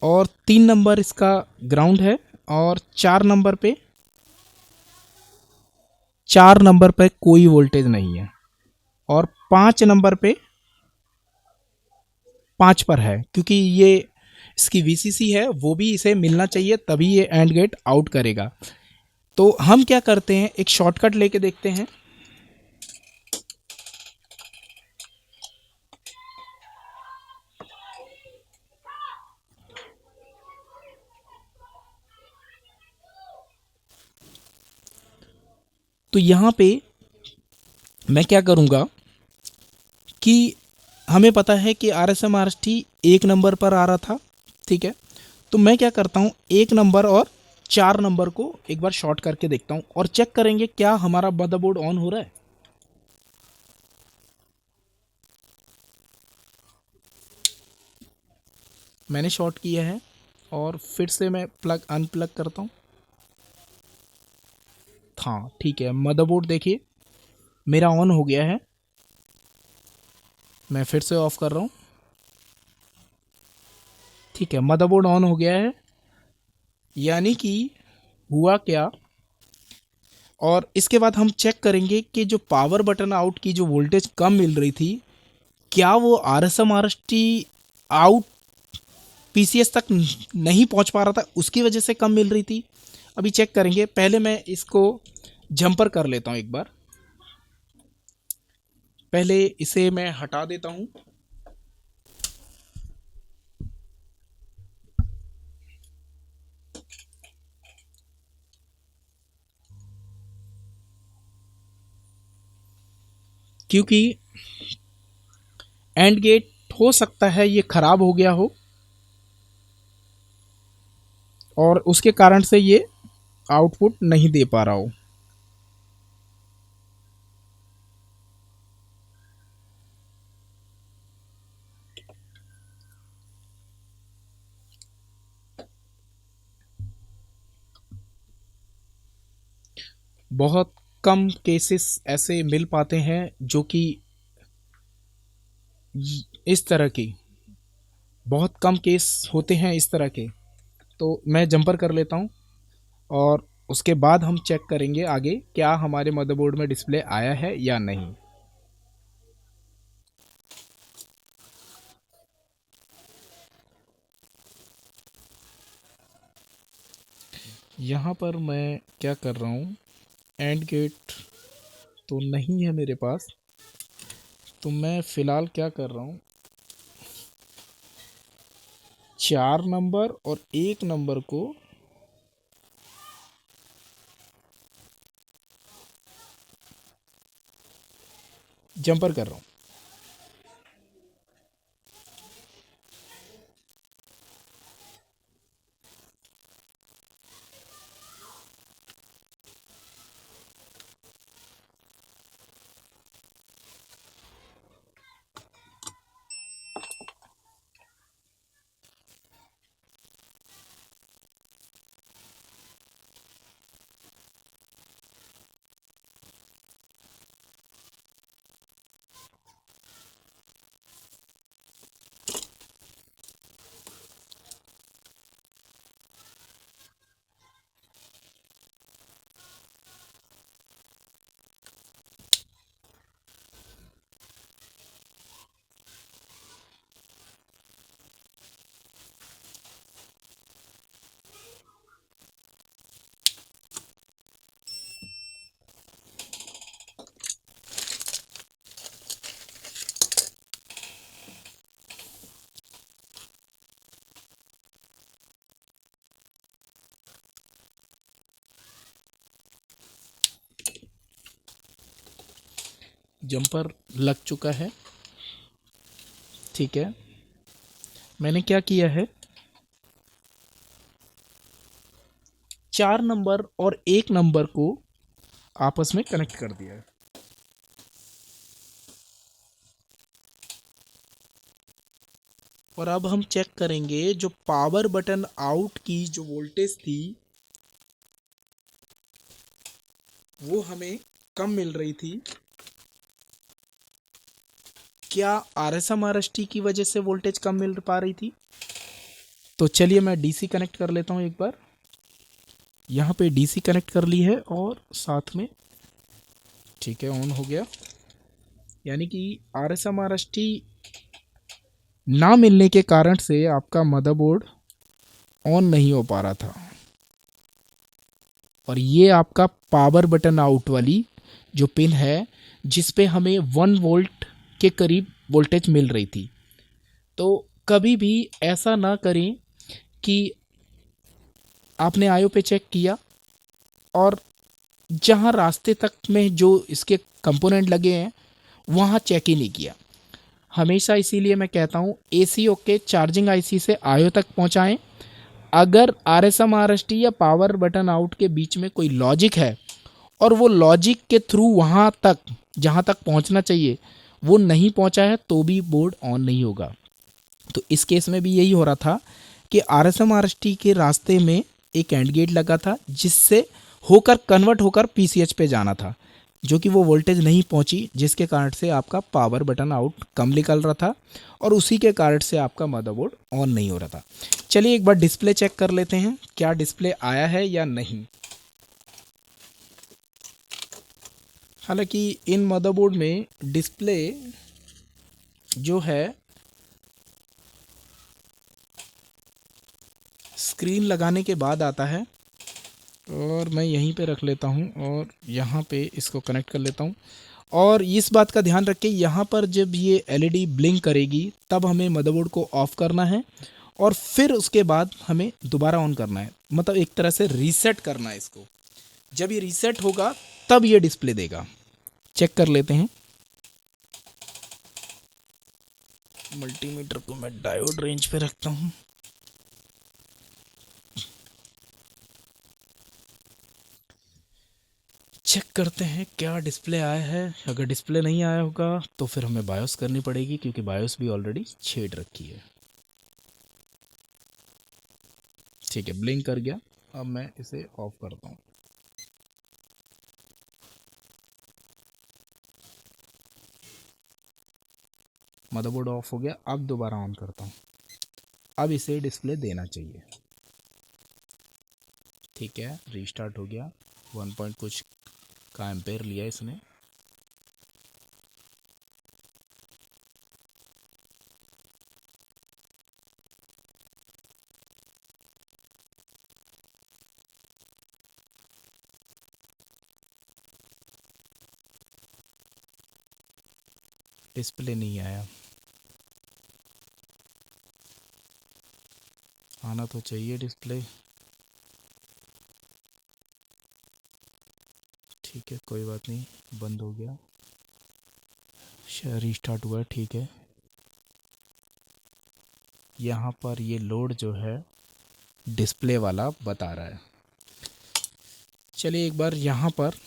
और 3 नंबर इसका ग्राउंड है और 4 नंबर पे कोई वोल्टेज नहीं है और 5 नंबर पे 5 पर है, क्योंकि ये इसकी VCC है, वो भी इसे मिलना चाहिए तभी ये एंड गेट आउट करेगा। तो हम क्या करते हैं, एक शॉर्टकट लेके देखते हैं। तो यहाँ पे मैं क्या करूँगा कि हमें पता है कि R S M R S T 1 नंबर पर आ रहा था, ठीक है। तो मैं क्या करता हूँ, 1 नंबर और 4 नंबर को एक बार शॉर्ट करके देखता हूँ और चेक करेंगे क्या हमारा मदरबोर्ड ऑन हो रहा है। मैंने शॉर्ट किया है और फिर से मैं प्लग अनप्लग करता हूँ। हाँ ठीक है, मदरबोर्ड देखिए मेरा ऑन हो गया है। मैं फिर से ऑफ कर रहा हूँ। ठीक है, मदरबोर्ड ऑन हो गया है। यानी कि हुआ क्या, और इसके बाद हम चेक करेंगे कि जो पावर बटन आउट की जो वोल्टेज कम मिल रही थी, क्या वो R S M R S T out P C S तक नहीं पहुंच पा रहा था, उसकी वजह से कम मिल रही थी। अभी चेक करेंगे। पहले मैं इसको जंपर कर लेता हूं एक बार। पहले इसे मैं हटा देता हूं। क्योंकि एंड गेट हो सकता है ये खराब हो गया हो और उसके कारण से ये आउटपुट नहीं दे पा रहा हो। बहुत कम केसेस ऐसे मिल पाते हैं जो कि इस तरह की, बहुत कम केस होते हैं इस तरह के। तो मैं जंपर कर लेता हूं और उसके बाद हम चेक करेंगे आगे क्या हमारे मदरबोर्ड में डिस्प्ले आया है या नहीं। यहाँ पर मैं क्या कर रहा हूँ, एंड गेट तो नहीं है मेरे पास, तो मैं फ़िलहाल क्या कर रहा हूँ, 4 नंबर और 1 नंबर को जंपर कर रहा हूँ। जंपर लग चुका है। ठीक है, मैंने क्या किया है, 4 नंबर और 1 नंबर को आपस में कनेक्ट कर दिया है। और अब हम चेक करेंगे जो पावर बटन आउट की जो वोल्टेज थी वो हमें कम मिल रही थी, क्या R S M R S T की वजह से वोल्टेज कम मिल पा रही थी। तो चलिए मैं डीसी कनेक्ट कर लेता हूँ एक बार। यहाँ पे डीसी कनेक्ट कर ली है और साथ में ठीक है ऑन हो गया। यानी कि R S M R S T ना मिलने के कारण से आपका मदरबोर्ड ऑन नहीं हो पा रहा था। और ये आपका पावर बटन आउट वाली जो पिन है जिस पे हमें 1 वोल्ट के करीब वोल्टेज मिल रही थी। तो कभी भी ऐसा ना करें कि आपने आईओ पे चेक किया और जहाँ रास्ते तक में जो इसके कंपोनेंट लगे हैं वहाँ चेक ही नहीं किया। हमेशा इसीलिए मैं कहता हूँ ACO के चार्जिंग IC से IO तक पहुँचाएँ। अगर RSM RST या पावर बटन आउट के बीच में कोई लॉजिक है और वो लॉजिक के थ्रू वहाँ तक जहाँ तक पहुँचना चाहिए वो नहीं पहुँचा है तो भी बोर्ड ऑन नहीं होगा। तो इस केस में भी यही हो रहा था कि RSM RST के रास्ते में एक एंड गेट लगा था जिससे होकर कन्वर्ट होकर PCH पे जाना था, जो कि वो वोल्टेज नहीं पहुंची, जिसके कारण से आपका पावर बटन आउट कम निकल रहा था और उसी के कारण से आपका मदरबोर्ड ऑन नहीं हो रहा था। चलिए एक बार डिस्प्ले चेक कर लेते हैं क्या डिस्प्ले आया है या नहीं। हालांकि इन मदरबोर्ड में डिस्प्ले जो है स्क्रीन लगाने के बाद आता है, और मैं यहीं पे रख लेता हूँ और यहाँ पे इसको कनेक्ट कर लेता हूँ। और इस बात का ध्यान रखें यहाँ पर जब ये LED ब्लिंक करेगी तब हमें मदरबोर्ड को ऑफ़ करना है और फिर उसके बाद हमें दोबारा ऑन करना है, मतलब एक तरह से रीसेट करना है इसको। जब ये रीसेट होगा तब ये डिस्प्ले देगा। चेक कर लेते हैं। मल्टीमीटर को मैं डायोड रेंज पे रखता हूँ। चेक करते हैं क्या डिस्प्ले आया है। अगर डिस्प्ले नहीं आया होगा तो फिर हमें बायोस करनी पड़ेगी, क्योंकि बायोस भी ऑलरेडी छेड़ रखी है। ठीक है, ब्लिंक कर गया। अब मैं इसे ऑफ करता हूँ। मदरबोर्ड ऑफ हो गया। अब दोबारा ऑन करता हूँ। अब इसे डिस्प्ले देना चाहिए। ठीक है, रीस्टार्ट हो गया। 1 पॉइंट कुछ का एम्पेयर लिया इसने। डिस्प्ले नहीं आया। आना तो चाहिए डिस्प्ले। ठीक है, कोई बात नहीं, बंद हो गया। शायद रीस्टार्ट हुआ। ठीक है, यहाँ पर ये लोड जो है डिस्प्ले वाला बता रहा है। चलिए एक बार यहाँ पर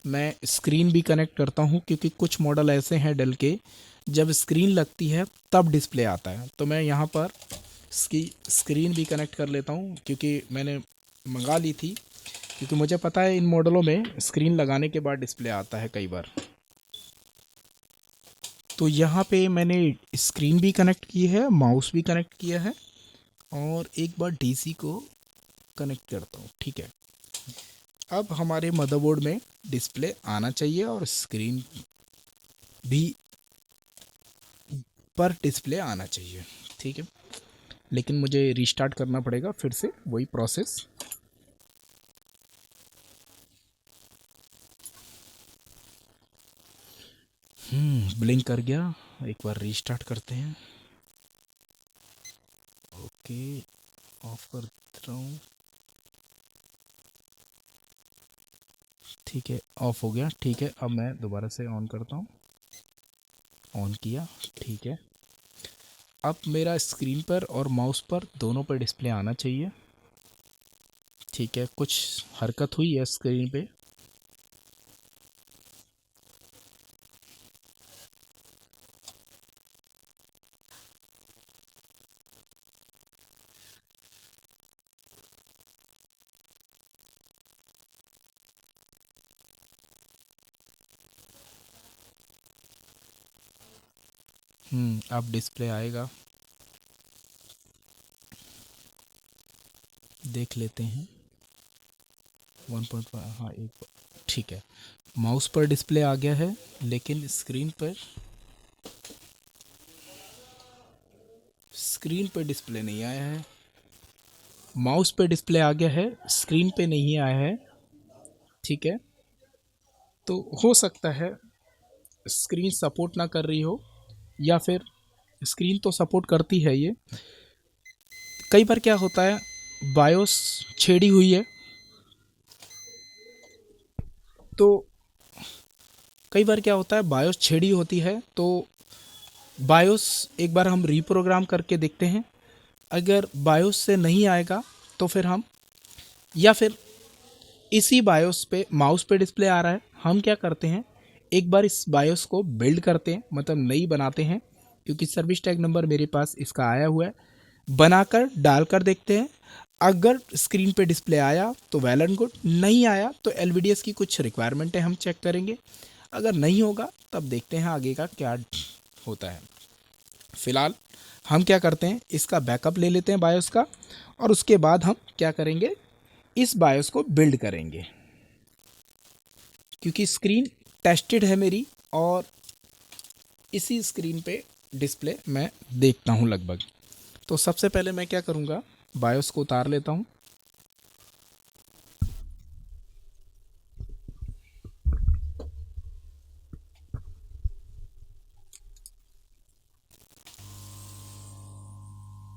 मैं स्क्रीन भी कनेक्ट करता हूँ, क्योंकि कुछ मॉडल ऐसे हैं डेल के जब स्क्रीन लगती है तब डिस्प्ले आता है। तो मैं यहाँ पर इसकी स्क्रीन भी कनेक्ट कर लेता हूँ, क्योंकि मैंने मंगा ली थी, क्योंकि मुझे पता है इन मॉडलों में स्क्रीन लगाने के बाद डिस्प्ले आता है कई बार। तो यहाँ पे मैंने स्क्रीन भी कनेक्ट की है, माउस भी कनेक्ट किया है, और एक बार DC को कनेक्ट करता हूँ। ठीक है, अब हमारे मदरबोर्ड में डिस्प्ले आना चाहिए और स्क्रीन भी पर डिस्प्ले आना चाहिए। ठीक है, लेकिन मुझे रीस्टार्ट करना पड़ेगा फिर से, वही प्रोसेस। ब्लिंक कर गया। एक बार रीस्टार्ट करते हैं। ओके, ऑफ कर रहा हूँ। ठीक है, ऑफ हो गया। ठीक है, अब मैं दोबारा से ऑन करता हूँ। ऑन किया। ठीक है, अब मेरा स्क्रीन पर और माउस पर दोनों पर डिस्प्ले आना चाहिए। ठीक है, कुछ हरकत हुई है स्क्रीन पे। अब डिस्प्ले आएगा, देख लेते हैं। 1.5, हाँ एक, ठीक है, माउस पर डिस्प्ले आ गया है, लेकिन स्क्रीन पर डिस्प्ले नहीं आया है। माउस पे डिस्प्ले आ गया है, स्क्रीन पे नहीं आया है। ठीक है, तो हो सकता है स्क्रीन सपोर्ट ना कर रही हो, या फिर स्क्रीन तो सपोर्ट करती है ये। कई बार क्या होता है, बायोस छेड़ी हुई है तो कई बार क्या होता है, बायोस छेड़ी होती है, तो बायोस एक बार हम रीप्रोग्राम करके देखते हैं। अगर बायोस से नहीं आएगा तो फिर हम, या फिर इसी बायोस पे माउस पे डिस्प्ले आ रहा है, हम क्या करते हैं, एक बार इस बायोस को बिल्ड करते हैं, मतलब नई बनाते हैं, क्योंकि सर्विस टैग नंबर मेरे पास इसका आया हुआ है। बनाकर डालकर देखते हैं, अगर स्क्रीन पे डिस्प्ले आया तो वेल एंड गुड, नहीं आया तो एलवीडीएस की कुछ रिक्वायरमेंट है, हम चेक करेंगे। अगर नहीं होगा तब देखते हैं आगे का क्या होता है। फिलहाल हम क्या करते हैं, इसका बैकअप ले लेते हैं बायोस का, और उसके बाद हम क्या करेंगे, इस बायोस को बिल्ड करेंगे, क्योंकि स्क्रीन टेस्टेड है मेरी और इसी स्क्रीन पे डिस्प्ले मैं देखता हूँ लगभग। तो सबसे पहले मैं क्या करूँगा, बायोस को उतार लेता हूँ।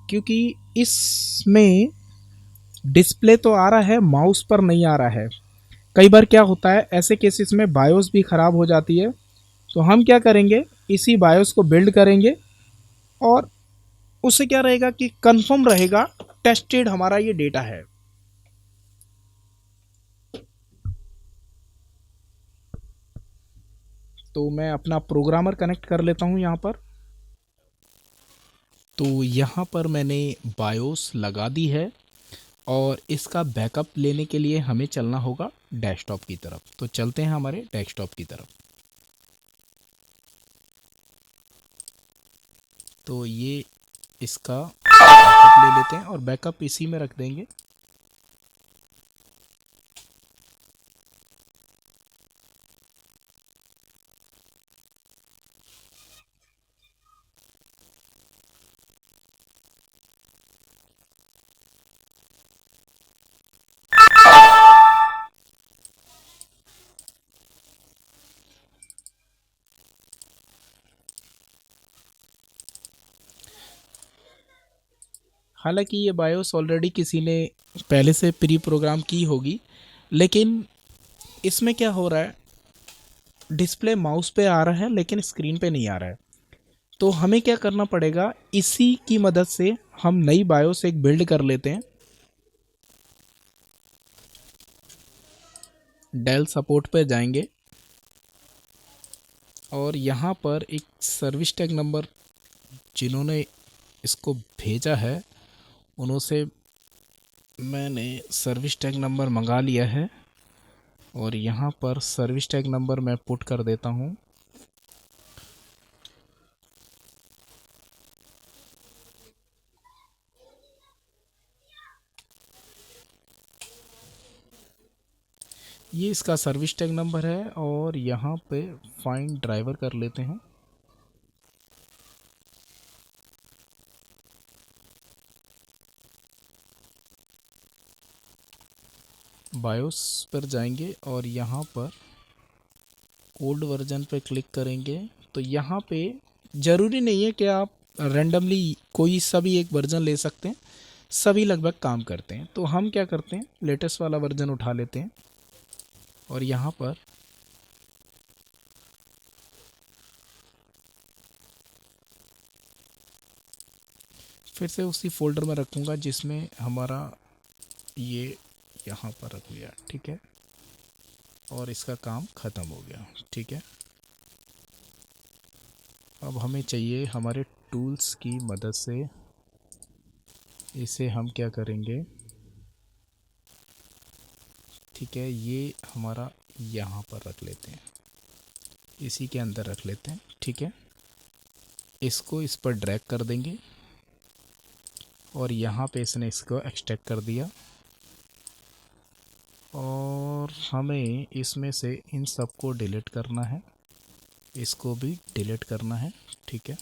क्योंकि इसमें डिस्प्ले तो आ रहा है, माउस पर नहीं आ रहा है। कई बार क्या होता है, ऐसे केसेस में बायोस भी ख़राब हो जाती है। तो हम क्या करेंगे, इसी बायोस को बिल्ड करेंगे, और उससे क्या रहेगा कि कंफर्म रहेगा, टेस्टेड हमारा ये डेटा है। तो मैं अपना प्रोग्रामर कनेक्ट कर लेता हूँ यहाँ पर। तो यहाँ पर मैंने बायोस लगा दी है, और इसका बैकअप लेने के लिए हमें चलना होगा डेस्कटॉप की तरफ। तो चलते हैं हमारे डेस्कटॉप की तरफ। तो ये इसका बैकअप ले लेते हैं, और बैकअप इसी में रख देंगे। हालांकि ये बायोस ऑलरेडी किसी ने पहले से प्री प्रोग्राम की होगी, लेकिन इसमें क्या हो रहा है, डिस्प्ले माउस पे आ रहा है लेकिन स्क्रीन पे नहीं आ रहा है। तो हमें क्या करना पड़ेगा, इसी की मदद से हम नई बायोस एक बिल्ड कर लेते हैं। डेल सपोर्ट पे जाएंगे, और यहाँ पर एक सर्विस टैग नंबर जिन्होंने इसको भेजा है, उनसे मैंने सर्विस टैग नंबर मंगा लिया है, और यहाँ पर सर्विस टैग नंबर मैं पुट कर देता हूँ। ये इसका सर्विस टैग नंबर है, और यहाँ पे फाइंड ड्राइवर कर लेते हैं। बायोस पर जाएंगे, और यहाँ पर ओल्ड वर्जन पे क्लिक करेंगे। तो यहाँ पे ज़रूरी नहीं है कि आप रैंडमली कोई सा भी एक वर्जन ले सकते हैं, सभी लगभग काम करते हैं। तो हम क्या करते हैं, लेटेस्ट वाला वर्जन उठा लेते हैं, और यहाँ पर फिर से उसी फोल्डर में रखूँगा जिसमें हमारा ये यहाँ पर रख लिया, ठीक है, और इसका काम ख़त्म हो गया, ठीक है। अब हमें चाहिए हमारे टूल्स की मदद से, इसे हम क्या करेंगे, ठीक है, ये हमारा यहाँ पर रख लेते हैं, इसी के अंदर रख लेते हैं, ठीक है। इसको इस पर ड्रैग कर देंगे, और यहाँ पे इसने इसको एक्सट्रैक्ट कर दिया, और हमें इसमें से इन सब को डिलीट करना है, इसको भी डिलीट करना है, ठीक है।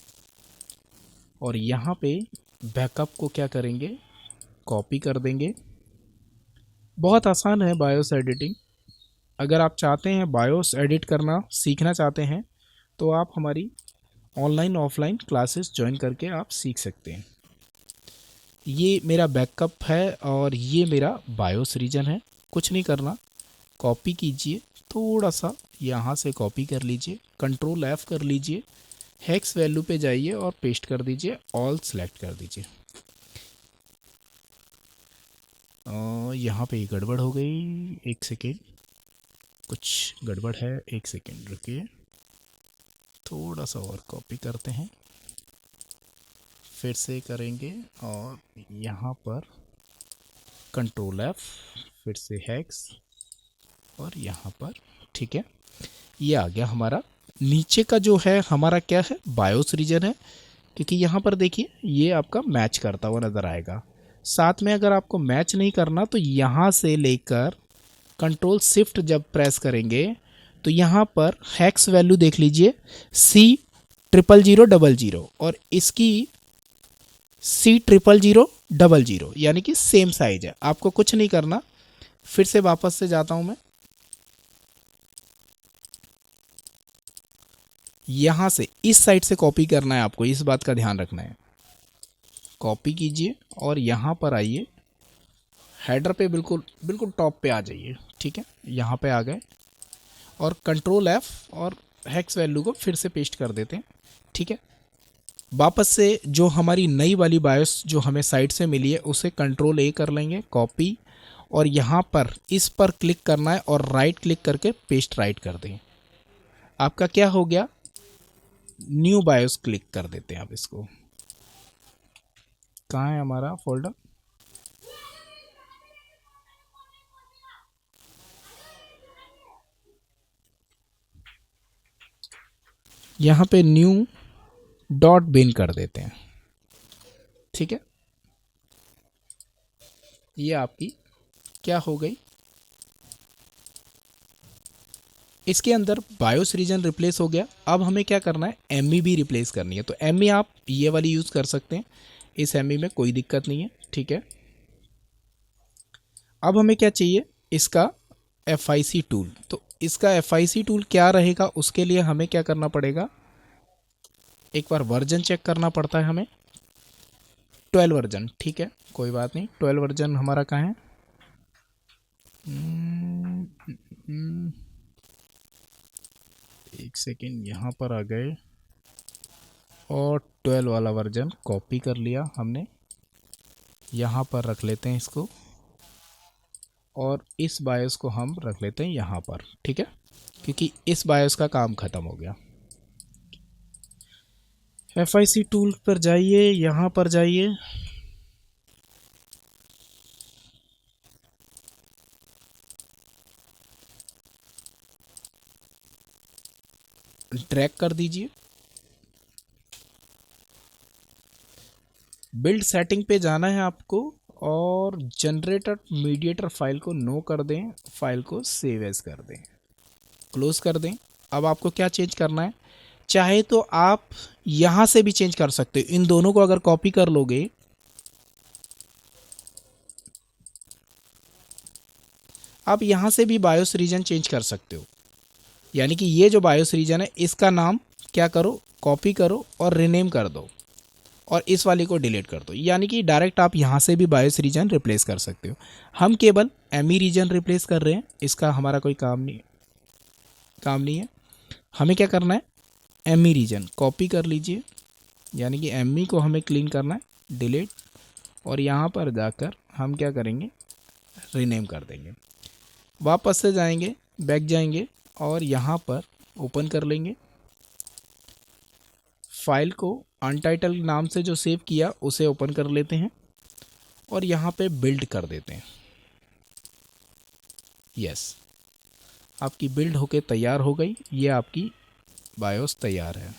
और यहाँ पे बैकअप को क्या करेंगे, कॉपी कर देंगे। बहुत आसान है बायोस एडिटिंग। अगर आप चाहते हैं बायोस एडिट करना सीखना चाहते हैं, तो आप हमारी ऑनलाइन ऑफलाइन क्लासेस ज्वाइन करके आप सीख सकते हैं। ये मेरा बैकअप है, और ये मेरा बायोस रीजन है। कुछ नहीं करना, कॉपी कीजिए, थोड़ा सा यहाँ से कॉपी कर लीजिए, कंट्रोल F कर लीजिए, हेक्स वैल्यू पे जाइए और पेस्ट कर दीजिए, ऑल सेलेक्ट कर दीजिए। यहाँ पे गड़बड़ हो गई, एक सेकेंड, कुछ गड़बड़ है, एक सेकेंड रुकिए, थोड़ा सा और कॉपी करते हैं, फिर से करेंगे और यहाँ पर कंट्रोल F, फिर से हेक्स और यहाँ पर, ठीक है, ये आ गया हमारा। नीचे का जो है हमारा क्या है, बायोस रीजन है, क्योंकि यहाँ पर देखिए ये आपका मैच करता हुआ नज़र आएगा। साथ में अगर आपको मैच नहीं करना तो यहाँ से लेकर कंट्रोल शिफ्ट जब प्रेस करेंगे तो यहाँ पर हेक्स वैल्यू देख लीजिए C00000 और इसकी C00000, यानी कि सेम साइज है। आपको कुछ नहीं करना, फिर से वापस से जाता हूँ मैं, यहाँ से इस साइड से कॉपी करना है आपको, इस बात का ध्यान रखना है। कॉपी कीजिए और यहाँ पर आइए, हेडर पे बिल्कुल बिल्कुल टॉप पे आ जाइए, ठीक है, यहाँ पे आ गए और कंट्रोल F और हेक्स वैल्यू को फिर से पेस्ट कर देते हैं, ठीक है। वापस से जो हमारी नई वाली बायोस जो हमें साइड से मिली है उसे कंट्रोल A कर लेंगे, कॉपी, और यहाँ पर इस पर क्लिक करना है और राइट क्लिक करके पेस्ट राइट कर दें। आपका क्या हो गया, न्यू बायोस क्लिक कर देते हैं। आप इसको, कहाँ है हमारा फोल्डर, यहाँ पे न्यू डॉट बिन कर देते हैं, ठीक है। ये आपकी क्या हो गई, इसके अंदर बायोस रीजन रिप्लेस हो गया। अब हमें क्या करना है, एमई भी रिप्लेस करनी है। तो एमई आप ये वाली यूज़ कर सकते हैं, इस एमई में कोई दिक्कत नहीं है, ठीक है। अब हमें क्या चाहिए, इसका FIC टूल। तो इसका FIC टूल क्या रहेगा, उसके लिए हमें क्या करना पड़ेगा, एक बार वर्जन चेक करना पड़ता है हमें, 12 वर्जन, ठीक है, कोई बात नहीं। 12 वर्जन हमारा कहाँ है, एक सेकेंड, यहाँ पर आ गए और 12 वाला वर्जन कॉपी कर लिया हमने, यहाँ पर रख लेते हैं इसको, और इस बायोस को हम रख लेते हैं यहाँ पर, ठीक है, क्योंकि इस बायोस का काम ख़त्म हो गया। FIC टूल पर जाइए, यहाँ पर जाइए, ड्रैग कर दीजिए, बिल्ड सेटिंग पे जाना है आपको और जनरेटर मीडिएटर फाइल को नो कर दें, फाइल को सेव एज कर दें, क्लोज कर दें। अब आपको क्या चेंज करना है, चाहे तो आप यहाँ से भी चेंज कर सकते हो, इन दोनों को अगर कॉपी कर लोगे, आप यहाँ से भी बायोस रीजन चेंज कर सकते हो। यानी कि ये जो बायोस रीजन है इसका नाम क्या करो, कॉपी करो और रीनेम कर दो, और इस वाली को डिलीट कर दो। यानी कि डायरेक्ट आप यहाँ से भी बायोस रीजन रिप्लेस कर सकते हो। हम केवल एमई रीजन रिप्लेस कर रहे हैं, इसका हमारा कोई काम नहीं है। हमें क्या करना है, एमई रीजन कॉपी कर लीजिए, यानी कि एमई को हमें क्लीन करना है, डिलीट, और यहाँ पर जाकर हम क्या करेंगे, रीनेम कर देंगे। वापस से जाएंगे, बैक जाएंगे और यहाँ पर ओपन कर लेंगे, फाइल को अनटाइटल नाम से जो सेव किया उसे ओपन कर लेते हैं और यहाँ पे बिल्ड कर देते हैं। यस, आपकी बिल्ड होके तैयार हो गई, ये आपकी बायोस तैयार है।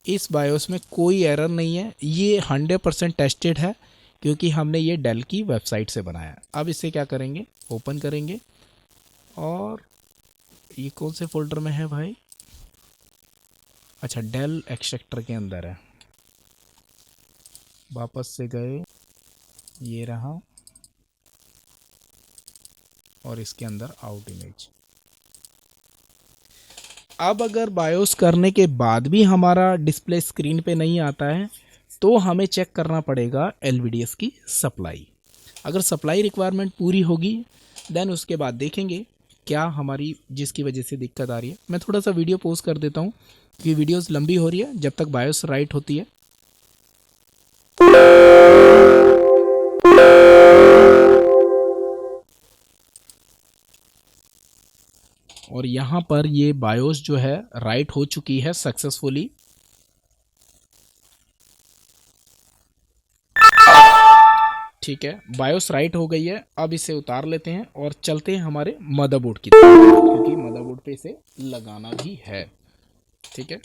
इस बायोस में कोई एरर नहीं है, ये 100% टेस्टेड है क्योंकि हमने ये डेल की वेबसाइट से बनाया। अब इसे क्या करेंगे, ओपन करेंगे, और ये कौन से फोल्डर में है भाई, अच्छा डेल एक्सट्रैक्टर के अंदर है। वापस से गए, ये रहा, और इसके अंदर आउट इमेज। अब अगर बायोस करने के बाद भी हमारा डिस्प्ले स्क्रीन पे नहीं आता है तो हमें चेक करना पड़ेगा LVDS की सप्लाई। अगर सप्लाई रिक्वायरमेंट पूरी होगी देन उसके बाद देखेंगे क्या हमारी जिसकी वजह से दिक्कत आ रही है। मैं थोड़ा सा वीडियो पॉज कर देता हूँ क्योंकि वीडियोस लंबी हो रही है जब तक बायोस राइट होती है। और यहाँ पर ये बायोस जो है राइट हो चुकी है सक्सेसफुली। ठीक है, बायोस राइट हो गई है। अब इसे उतार लेते हैं और चलते हैं हमारे मदरबोर्ड की तरफ क्योंकि मदरबोर्ड पे इसे लगाना भी है। ठीक है,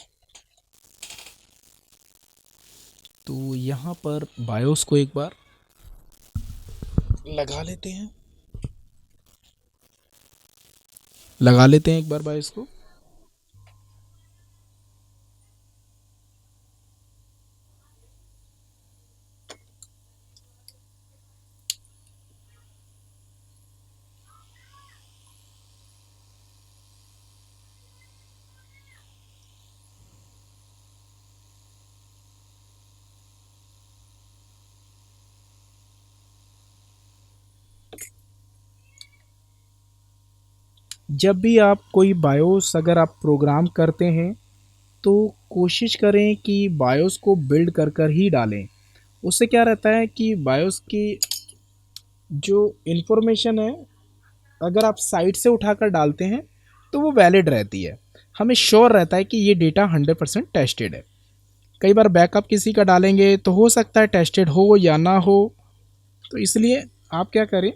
तो यहाँ पर बायोस को एक बार लगा लेते हैं, एक बार बायोस को। जब भी आप कोई बायोस अगर आप प्रोग्राम करते हैं तो कोशिश करें कि बायोस को बिल्ड कर कर ही डालें। उससे क्या रहता है कि बायोस की जो इन्फॉर्मेशन है अगर आप साइट से उठाकर डालते हैं तो वो वैलिड रहती है, हमें श्योर रहता है कि ये डेटा 100% टेस्टेड है। कई बार बैकअप किसी का डालेंगे तो हो सकता है टेस्टेड हो या ना हो, तो इसलिए आप क्या करें,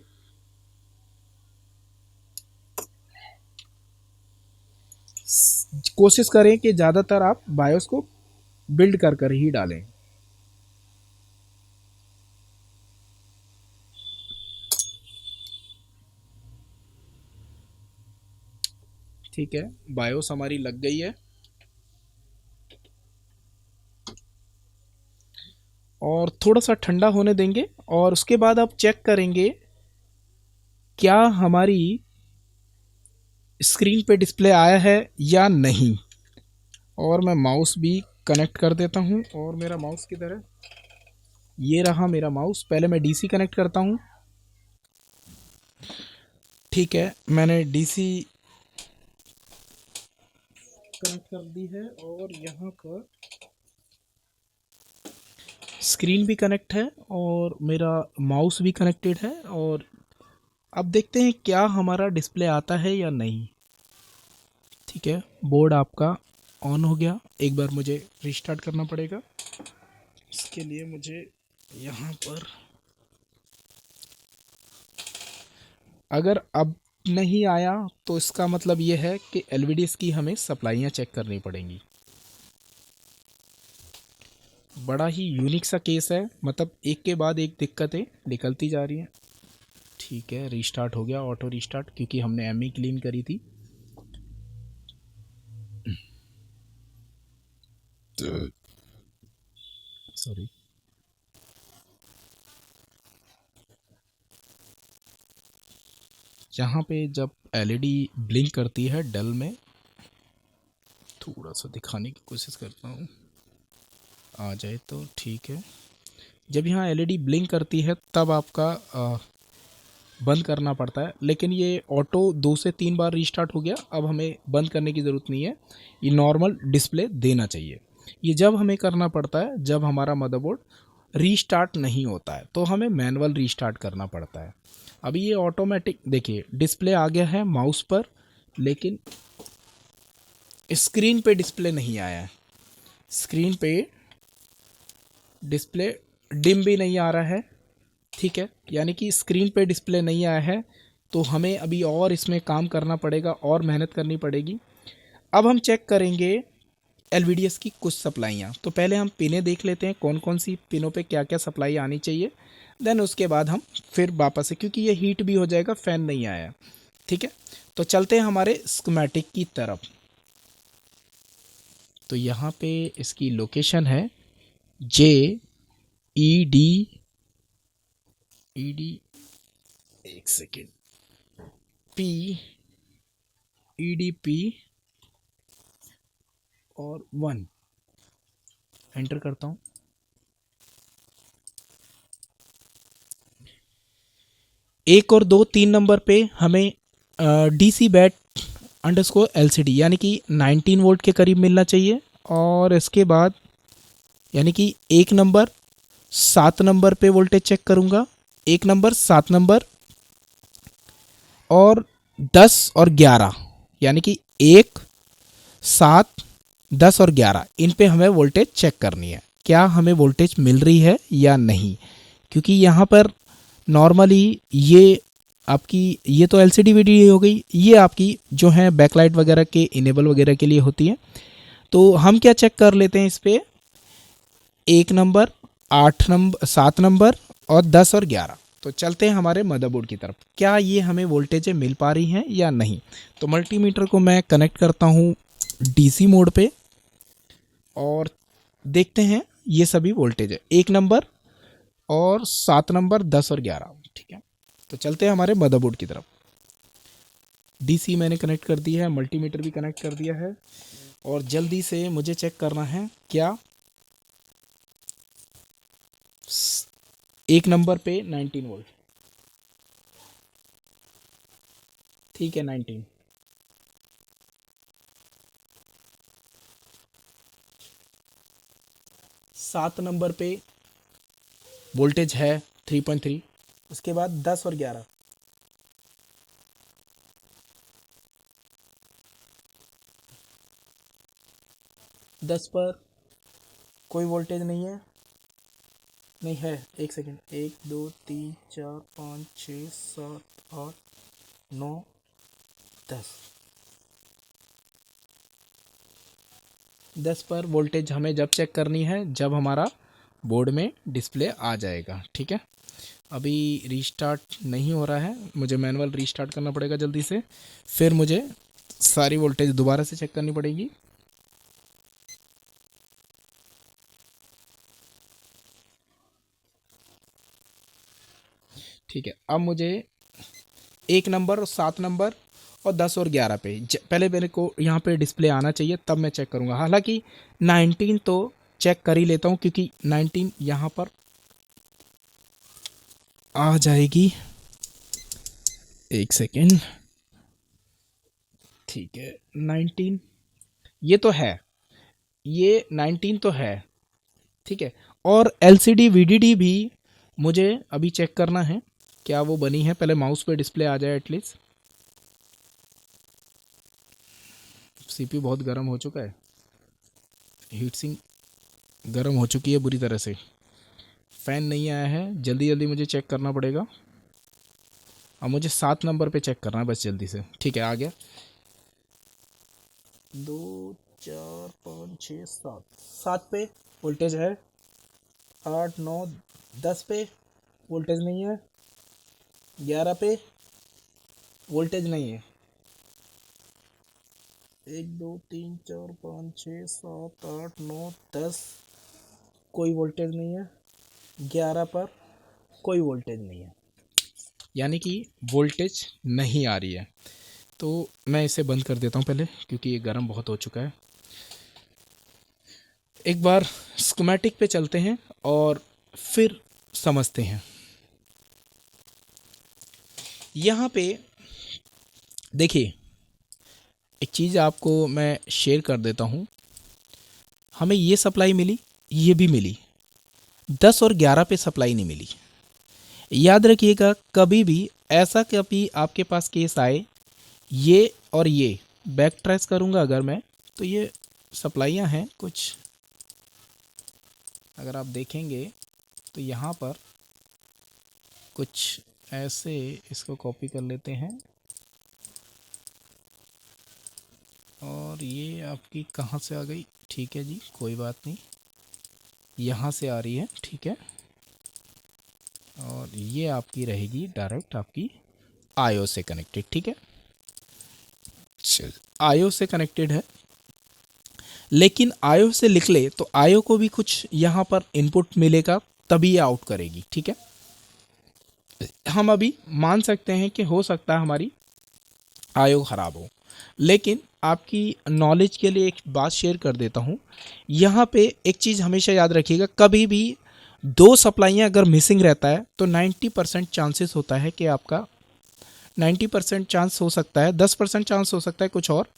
कोशिश करें कि ज़्यादातर आप बायोस को बिल्ड कर कर ही डालें। ठीक है, बायोस हमारी लग गई है और थोड़ा सा ठंडा होने देंगे और उसके बाद आप चेक करेंगे क्या हमारी स्क्रीन पे डिस्प्ले आया है या नहीं। और मैं माउस भी कनेक्ट कर देता हूँ और मेरा माउस किधर है, ये रहा मेरा माउस। पहले मैं डीसी कनेक्ट करता हूँ। ठीक है, मैंने डीसी कनेक्ट कर दी है और यहाँ पर स्क्रीन भी कनेक्ट है और मेरा माउस भी कनेक्टेड है। और अब देखते हैं क्या हमारा डिस्प्ले आता है या नहीं। ठीक है, बोर्ड आपका ऑन हो गया। एक बार मुझे रिस्टार्ट करना पड़ेगा, इसके लिए मुझे यहाँ पर अगर अब नहीं आया तो इसका मतलब ये है कि एलवीडीएस की हमें सप्लाइयाँ चेक करनी पड़ेंगी। बड़ा ही यूनिक सा केस है, मतलब एक के बाद एक दिक्कतें निकलती जा रही हैं। ठीक है, रीस्टार्ट हो गया, ऑटो रीस्टार्ट, क्योंकि हमने एमई क्लीन करी थी। सॉरी। यहाँ पे जब एलईडी ब्लिंक करती है डल में, थोड़ा सा दिखाने की कोशिश करता हूँ, आ जाए तो ठीक है। जब यहाँ एलईडी ब्लिंक करती है तब आपका बंद करना पड़ता है, लेकिन ये ऑटो 2 से 3 बार रीस्टार्ट हो गया, अब हमें बंद करने की ज़रूरत नहीं है, ये नॉर्मल डिस्प्ले देना चाहिए। ये जब हमें करना पड़ता है जब हमारा मदरबोर्ड रीस्टार्ट नहीं होता है, तो हमें मैनुअल रीस्टार्ट करना पड़ता है। अभी ये ऑटोमेटिक देखिए डिस्प्ले आ गया है माउस पर, लेकिन स्क्रीन पे डिस्प्ले नहीं आया है। स्क्रीन पे डिस्प्ले डिम भी नहीं आ रहा है। ठीक है, यानी कि स्क्रीन पे डिस्प्ले नहीं आया है, तो हमें अभी और इसमें काम करना पड़ेगा और मेहनत करनी पड़ेगी। अब हम चेक करेंगे एलवीडीएस की कुछ सप्लाइयाँ। तो पहले हम पिनें देख लेते हैं कौन कौन सी पिनों पे क्या क्या सप्लाई आनी चाहिए, देन उसके बाद हम फिर वापस से, क्योंकि ये हीट भी हो जाएगा, फ़ैन नहीं आया। ठीक है, तो चलते हैं हमारे स्कीमेटिक की तरफ। तो यहाँ पे इसकी लोकेशन है जे ई डी एक second P E D P और 1 एंटर करता हूँ। एक और 2 3 नंबर पे हमें DC बैट अंडरस्कोर LCD, यानी कि 19 वोल्ट के करीब मिलना चाहिए। और इसके बाद यानी कि 1 नंबर 7 नंबर पे वोल्टेज चेक करूँगा, 1 नंबर 7 नंबर और 10 और 11, यानी कि 1 7 10 और 11, इन पे हमें वोल्टेज चेक करनी है, क्या हमें वोल्टेज मिल रही है या नहीं। क्योंकि यहाँ पर नॉर्मली ये तो LCD वीडियो हो गई, ये आपकी जो है बैकलाइट वगैरह के इनेबल वगैरह के लिए होती है। तो हम क्या चेक कर लेते हैं इस पर, 1 नंबर 8 नंबर 7 नंबर और 10 और 11। तो चलते हैं हमारे मदरबोर्ड की तरफ, क्या ये हमें वोल्टेजें मिल पा रही हैं या नहीं। तो मल्टीमीटर को मैं कनेक्ट करता हूँ DC मोड पे और देखते हैं ये सभी वोल्टेज है, 1 नंबर और 7 नंबर 10 और 11, ठीक है। तो चलते हैं हमारे मदरबोर्ड की तरफ। DC मैंने कनेक्ट कर दिया है, मल्टीमीटर भी कनेक्ट कर दिया है और जल्दी से मुझे चेक करना है क्या 1 नंबर पे 19 वोल्ट, ठीक है 19। 7 नंबर पे वोल्टेज है 3.3। उसके बाद 10 और 11, 10 पर कोई वोल्टेज नहीं है, नहीं है, एक सेकेंड, 1 2 3 4 5 6 7 8 9 10, 10 पर वोल्टेज हमें जब चेक करनी है जब हमारा बोर्ड में डिस्प्ले आ जाएगा, ठीक है। अभी रीस्टार्ट नहीं हो रहा है, मुझे मैनुअल रीस्टार्ट करना पड़ेगा जल्दी से, फिर मुझे सारी वोल्टेज दोबारा से चेक करनी पड़ेगी। ठीक है, अब मुझे 1 नंबर और 7 नंबर और 10 और 11 पे पहले मेरे को यहाँ पे डिस्प्ले आना चाहिए, तब मैं चेक करूँगा। हालांकि 19 तो चेक कर ही लेता हूँ क्योंकि 19 यहाँ पर आ जाएगी, एक सेकेंड, ठीक है 19 ये तो है, ये 19 तो है, ठीक है। और LCD VDD भी मुझे अभी चेक करना है क्या वो बनी है, पहले माउस पे डिस्प्ले आ जाए एटलीस्ट। CPU बहुत गर्म हो चुका है, हीट सिंक गर्म हो चुकी है बुरी तरह से, फ़ैन नहीं आया है, जल्दी जल्दी मुझे चेक करना पड़ेगा। अब मुझे 7 नंबर पे चेक करना है बस जल्दी से, ठीक है आ गया, 2 4 5 6 7, 7 पे वोल्टेज है, 8 9 10 पे वोल्टेज नहीं है, 11 पे वोल्टेज नहीं है, 1 2 3 4 5 6 7 8 9 10 कोई वोल्टेज नहीं है, 11 पर कोई वोल्टेज नहीं है, यानी कि वोल्टेज नहीं आ रही है। तो मैं इसे बंद कर देता हूँ पहले क्योंकि ये गर्म बहुत हो चुका है। एक बार स्कीमेटिक पे चलते हैं और फिर समझते हैं। यहाँ पे देखिए एक चीज़ आपको मैं शेयर कर देता हूँ, हमें ये सप्लाई मिली, ये भी मिली, 10 और 11 पे सप्लाई नहीं मिली। याद रखिएगा कभी भी ऐसा कभी आपके पास केस आए, ये और ये बैक ट्रेस करूँगा अगर मैं, तो ये सप्लाइयाँ हैं कुछ, अगर आप देखेंगे तो यहाँ पर कुछ ऐसे, इसको कॉपी कर लेते हैं और ये आपकी कहाँ से आ गई, ठीक है जी कोई बात नहीं, यहाँ से आ रही है, ठीक है। और ये आपकी रहेगी डायरेक्ट आपकी आईओ से कनेक्टेड, ठीक है। चल आईओ से कनेक्टेड है, लेकिन आईओ से निकले तो आईओ को भी कुछ यहाँ पर इनपुट मिलेगा तभी ये आउट करेगी, ठीक है। हम अभी मान सकते हैं कि हो सकता है हमारी आईओ ख़राब हो, लेकिन आपकी नॉलेज के लिए एक बात शेयर कर देता हूँ। यहाँ पे एक चीज़ हमेशा याद रखिएगा, कभी भी 2 सप्लाइयाँ अगर मिसिंग रहता है तो 90% चांसेस होता है कि आपका 90% चांस हो सकता है, 10% चांस हो सकता है कुछ और,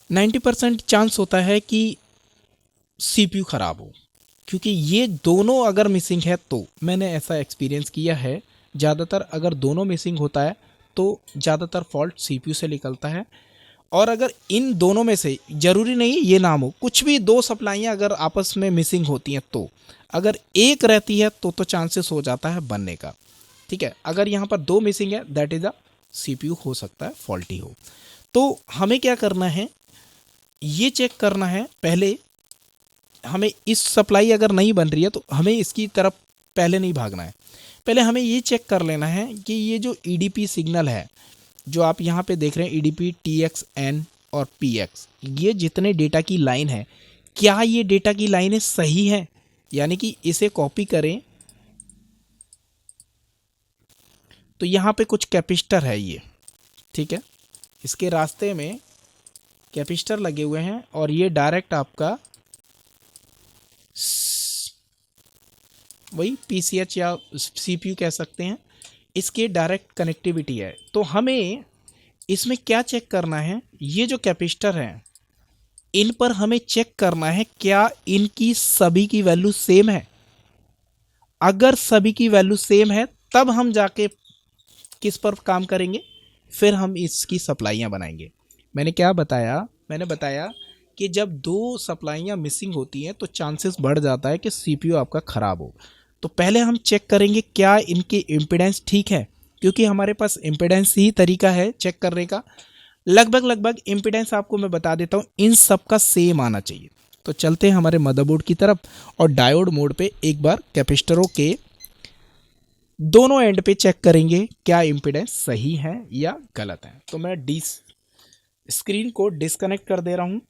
90% चांस होता है कि सीपीयू ख़राब हो। क्योंकि ये दोनों अगर मिसिंग है तो मैंने ऐसा एक्सपीरियंस किया है, ज़्यादातर अगर दोनों मिसिंग होता है तो ज़्यादातर फॉल्ट सीपीयू से निकलता है। और अगर इन दोनों में से, ज़रूरी नहीं ये नाम हो, कुछ भी दो सप्लाइयाँ अगर आपस में मिसिंग होती हैं तो अगर एक रहती है तो चांसेस हो जाता है बनने का। ठीक है, अगर यहाँ पर दो मिसिंग है दैट इज़ अ सीपीयू हो सकता है फॉल्टी हो। तो हमें क्या करना है, ये चेक करना है पहले, हमें इस सप्लाई अगर नहीं बन रही है तो हमें इसकी तरफ पहले नहीं भागना है। पहले हमें ये चेक कर लेना है कि ये जो ईडीपी सिग्नल है जो आप यहाँ पे देख रहे हैं, ईडीपी टीएक्स एन और पीएक्स, ये जितने डेटा की लाइन है क्या ये डेटा की लाइनें सही हैं, यानी कि इसे कॉपी करें तो यहाँ पे कुछ कैपेसिटर है ये, ठीक है, इसके रास्ते में कैपेसिटर लगे हुए हैं और ये डायरेक्ट आपका वही पीसीएच या सीपीयू कह सकते हैं, इसके डायरेक्ट कनेक्टिविटी है। तो हमें इसमें क्या चेक करना है, ये जो कैपेसिटर हैं इन पर हमें चेक करना है क्या इनकी सभी की वैल्यू सेम है। अगर सभी की वैल्यू सेम है तब हम जाके किस पर काम करेंगे, फिर हम इसकी सप्लाइयाँ बनाएंगे। मैंने क्या बताया, मैंने बताया कि जब दो सप्लाइयाँ मिसिंग होती हैं तो चांसेस बढ़ जाता है कि सीपीयू आपका ख़राब हो। तो पहले हम चेक करेंगे क्या इनकी इम्पीडेंस ठीक है, क्योंकि हमारे पास इम्पीडेंस ही तरीका है चेक करने का। लगभग इम्पीडेंस आपको मैं बता देता हूँ, इन सब का सेम आना चाहिए। तो चलते हैं हमारे मदरबोर्ड की तरफ और डायोड मोड पे एक बार कैपेसिटरों के दोनों एंड पे चेक करेंगे क्या इम्पीडेंस सही है या गलत है। तो मैं स्क्रीन को डिस्कनेक्ट कर दे रहा हूँ।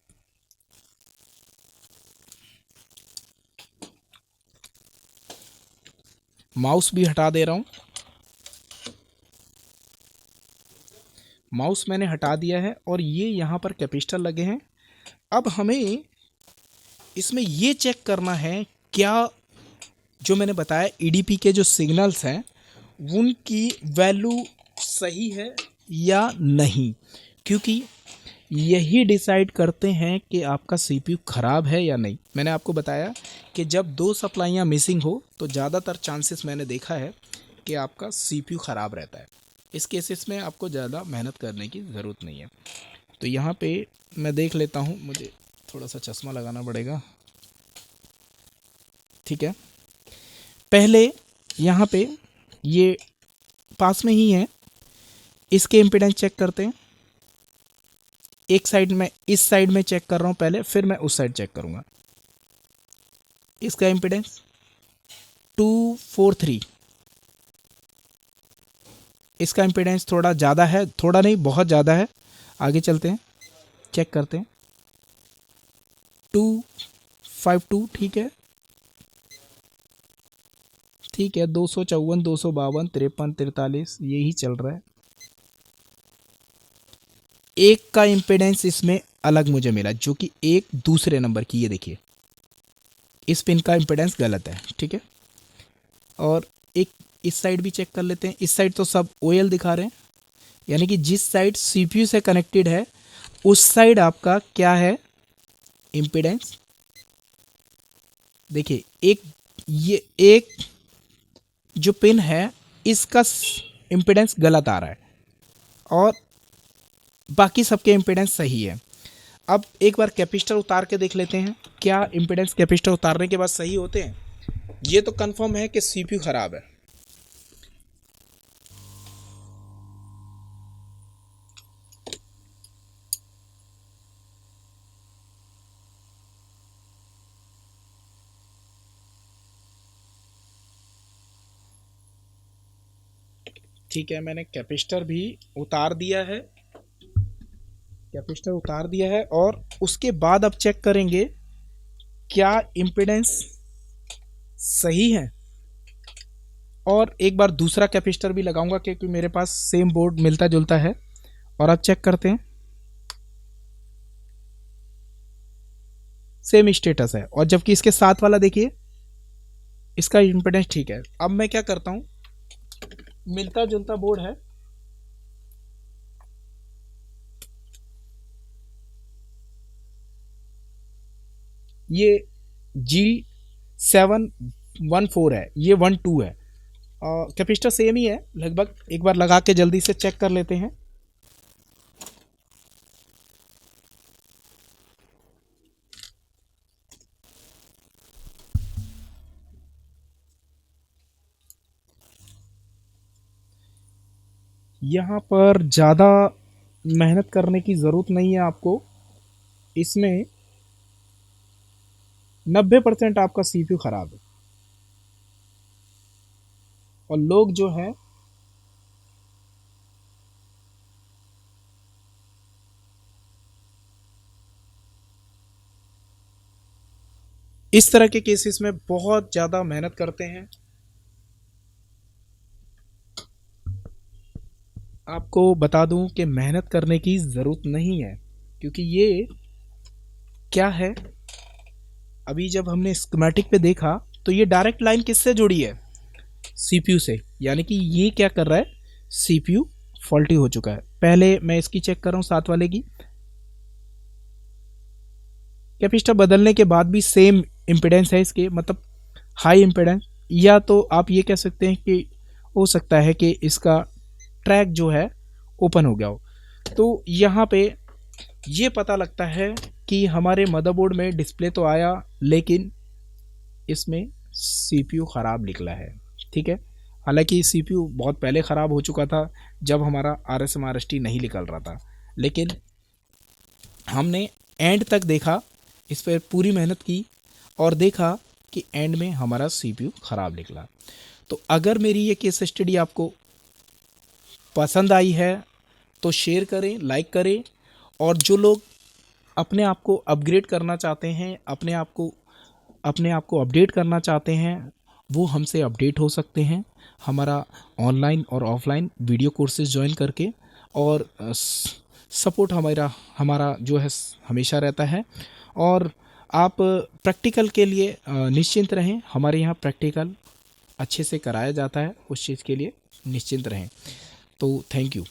माउस भी हटा दे रहा हूँ। माउस मैंने हटा दिया है और ये यहाँ पर कैपेसिटर लगे हैं। अब हमें इसमें ये चेक करना है क्या जो मैंने बताया ईडीपी के जो सिग्नल्स हैं उनकी वैल्यू सही है या नहीं, क्योंकि यही डिसाइड करते हैं कि आपका सीपीयू ख़राब है या नहीं। मैंने आपको बताया कि जब दो सप्लाइयाँ मिसिंग हो तो ज़्यादातर चांसेस मैंने देखा है कि आपका सीपीयू ख़राब रहता है। इस केसेस में आपको ज़्यादा मेहनत करने की ज़रूरत नहीं है। तो यहाँ पे मैं देख लेता हूँ, मुझे थोड़ा सा चश्मा लगाना पड़ेगा, ठीक है। पहले यहाँ पे ये पास में ही है, इसके इम्पीडेंस चेक करते हैं। एक साइड में, इस साइड में चेक कर रहा हूँ पहले, फिर मैं उस साइड चेक करूँगा। इसका इम्पीडेंस 243, इसका इम्पीडेंस थोड़ा ज़्यादा है, थोड़ा नहीं बहुत ज़्यादा है। आगे चलते हैं, चेक करते हैं। 252 ठीक है, ठीक है। 254, 252, 53, 43 यही चल रहा है। एक का इम्पीडेंस इसमें अलग मुझे मिला जो कि एक दूसरे नंबर की, ये देखिए इस पिन का इम्पीडेंस गलत है, ठीक है। और एक इस साइड भी चेक कर लेते हैं। इस साइड तो सब ओएल दिखा रहे हैं, यानी कि जिस साइड सीपीयू से कनेक्टेड है उस साइड आपका क्या है इम्पीडेंस। देखिए ये एक जो पिन है इसका इम्पीडेंस गलत आ रहा है और बाकी सबके इम्पीडेंस सही है। अब एक बार कैपेसिटर उतार के देख लेते हैं क्या इम्पीडेंस कैपेसिटर उतारने के बाद सही होते हैं। ये तो कंफर्म है कि सीपीयू खराब है। ठीक है, मैंने कैपेसिटर भी उतार दिया है, कैपेसिटर उतार दिया है और उसके बाद अब चेक करेंगे क्या इम्पीडेंस सही है। और एक बार दूसरा कैपेसिटर भी लगाऊंगा क्योंकि मेरे पास सेम बोर्ड मिलता जुलता है। और अब चेक करते हैं, सेम स्टेटस है। और जबकि इसके साथ वाला देखिए इसका इम्पीडेंस ठीक है। अब मैं क्या करता हूं, मिलता जुलता बोर्ड है। ये G714 है, ये 12 है। कैपेसिटर सेम ही है लगभग, एक बार लगा के जल्दी से चेक कर लेते हैं। यहाँ पर ज़्यादा मेहनत करने की ज़रूरत नहीं है आपको। इसमें 90% आपका सीपीयू ख़राब है। और लोग जो है इस तरह के केसेस में बहुत ज़्यादा मेहनत करते हैं। आपको बता दूं कि मेहनत करने की ज़रूरत नहीं है, क्योंकि ये क्या है, अभी जब हमने स्कीमेटिक पे देखा तो ये डायरेक्ट लाइन किससे जुड़ी है, सीपीयू से। यानी कि ये क्या कर रहा है, सीपीयू फॉल्टी हो चुका है। पहले मैं इसकी चेक कर रहा हूँ, साथ वाले की। कैपेसिटर बदलने के बाद भी सेम इम्पीडेंस है इसके, मतलब हाई इम्पीडेंस। या तो आप ये कह सकते हैं कि हो सकता है कि इसका ट्रैक जो है ओपन हो गया हो। तो यहाँ पे ये पता लगता है कि हमारे मदरबोर्ड में डिस्प्ले तो आया, लेकिन इसमें सीपीयू ख़राब निकला है। ठीक है, हालांकि सीपीयू बहुत पहले ख़राब हो चुका था, जब हमारा RSMRST नहीं निकल रहा था। लेकिन हमने एंड तक देखा, इस पर पूरी मेहनत की और देखा कि एंड में हमारा सीपीयू ख़राब निकला। तो अगर मेरी ये केस स्टडी आपको पसंद आई है तो शेयर करें, लाइक करें। और जो लोग अपने आप को अपग्रेड करना चाहते हैं, अपने आप को अपडेट करना चाहते हैं, वो हमसे अपडेट हो सकते हैं हमारा ऑनलाइन और ऑफलाइन वीडियो कोर्सेज ज्वाइन करके। और सपोर्ट हमारा जो है हमेशा रहता है। और आप प्रैक्टिकल के लिए निश्चिंत रहें, हमारे यहाँ प्रैक्टिकल अच्छे से कराया जाता है, उस चीज़ के लिए निश्चिंत रहें। तो थैंक यू।